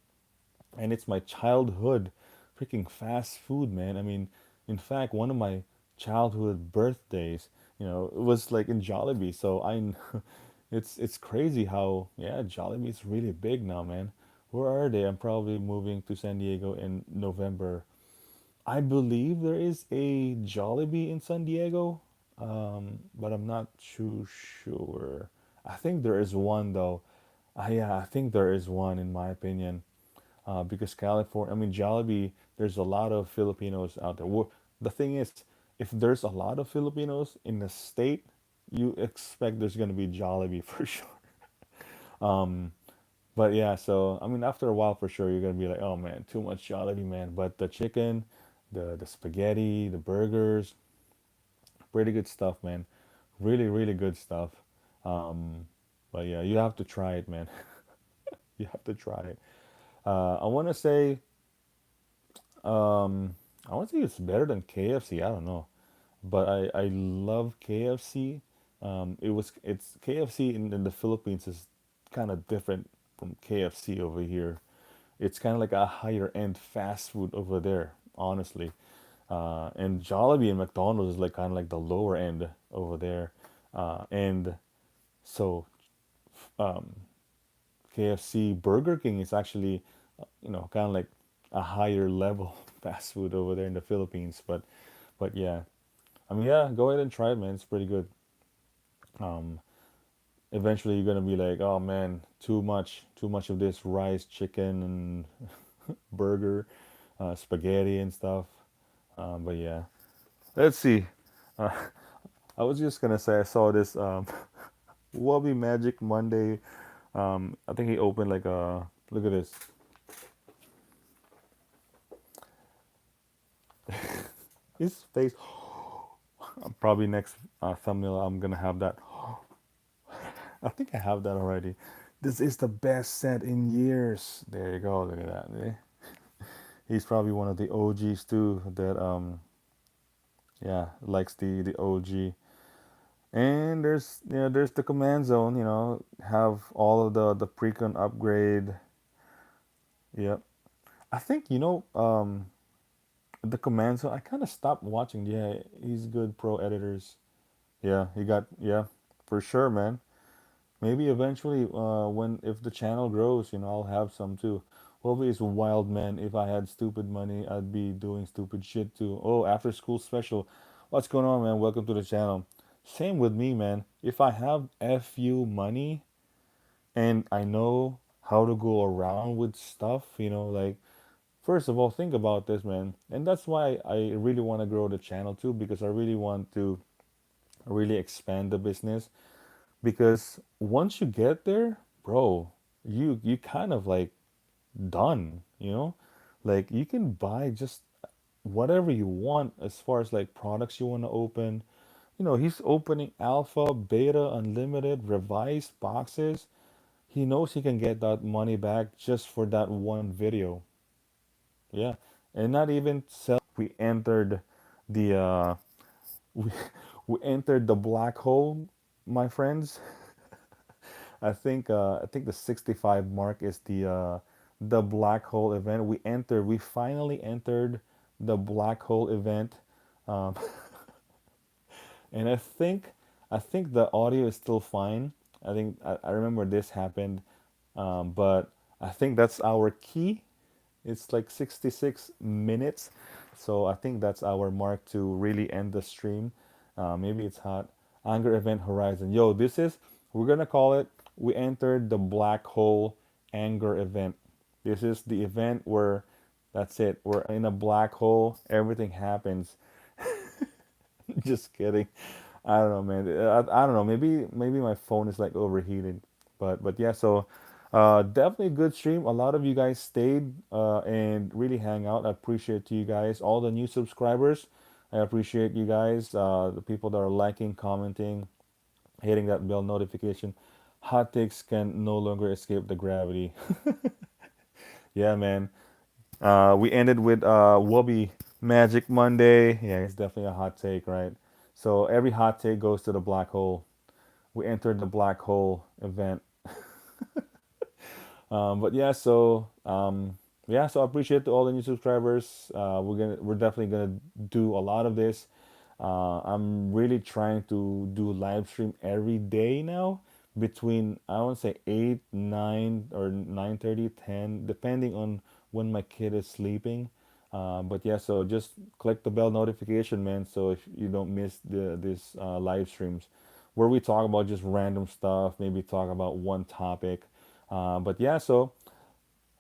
and it's my childhood freaking fast food, man. I mean, in fact, one of my childhood birthdays, it was like in Jollibee. So it's crazy how, yeah, Jollibee's really big now, man. Where are they? I'm probably moving to San Diego in November. I believe there is a Jollibee in San Diego, but I'm not too sure. I think there is one though. Yeah, I think there is one in my opinion. Because California, I mean Jollibee, there's a lot of Filipinos out there. The thing is, if there's a lot of Filipinos in the state, you expect there's gonna be Jollibee for sure. But yeah, so I mean, after a while, for sure, you're gonna be like, oh man, too much Jollibee, man. But the chicken, the spaghetti, the burgers, pretty good stuff, man. Really, really good stuff. Um, but yeah, you have to try it, man. You have to try it. I want to say, um, I want to say it's better than KFC. I don't know, but I love KFC. It's KFC in the Philippines is kind of different from KFC over here. It's kind of like a higher end fast food over there, honestly. And Jollibee and McDonald's is like kind of like the lower end over there. And so KFC, Burger King is actually, kind of like a higher level fast food over there in the Philippines. But yeah, I mean, yeah, go ahead and try it, man. It's pretty good. Um, Eventually, you're gonna be like, oh man, too much of this rice, chicken, and burger, spaghetti and stuff. But yeah, let's see. Uh, I was just gonna say I saw this Wubby Magic Monday. I think he opened like a look at this. His face. Probably next thumbnail I'm gonna have that. I think I have that already. This is the best set in years. There you go. Look at that. Eh? He's probably one of the OGs too. That yeah, likes the OG. And there's the command zone. Have all of the precon upgrade. Yep. I think the command zone. I kind of stopped watching. Yeah, he's good pro editors. Yeah, he got yeah for sure, man. Maybe eventually, when if the channel grows, I'll have some too. Hopefully, it's wild, man. If I had stupid money, I'd be doing stupid shit too. Oh, after school special. What's going on, man? Welcome to the channel. Same with me, man. If I have FU money and I know how to go around with stuff, like first of all, think about this, man. And that's why I really want to grow the channel too, because I really want to really expand the business. Because once you get there, bro, you kind of like done, like you can buy just whatever you want as far as like products you want to open. He's opening alpha, beta, unlimited, revised boxes. He knows he can get that money back just for that one video. Yeah. And not even sell we entered the we, we entered the black hole, my friends. I think the 65 mark is the black hole event. We finally entered the black hole event. Um, and I think the audio is still fine. I remember this happened, but I think that's our key. It's like 66 minutes. So I think that's our mark to really end the stream. Maybe it's hot. Anger Event Horizon. Yo, we're going to call it, we entered the black hole anger event. This is the event where, that's it. We're in a black hole. Everything happens. Just kidding. I don't know, man. I don't know. Maybe my phone is like overheated, but yeah. So definitely a good stream. A lot of you guys stayed and really hang out. I appreciate you guys. All the new subscribers, I appreciate you guys. The people that are liking, commenting, hitting that bell notification. Hot takes can no longer escape the gravity. Yeah, man. We ended with Wubby Magic Monday. Yeah, it's definitely a hot take, right? So every hot take goes to the black hole. We entered the black hole event. But so I appreciate all the new subscribers. We're definitely gonna do a lot of this. I'm really trying to do live stream every day now between I want to say 8, 9 or 9:30, 10, depending on when my kid is sleeping. But yeah, so just click the bell notification, man, so if you don't miss this live streams where we talk about just random stuff, maybe talk about one topic. But yeah, so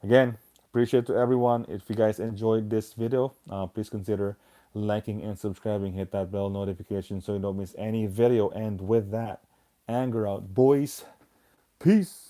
again, appreciate to everyone. If you guys enjoyed this video, please consider liking and subscribing. Hit that bell notification so you don't miss any video. And with that, anger out, boys. Peace.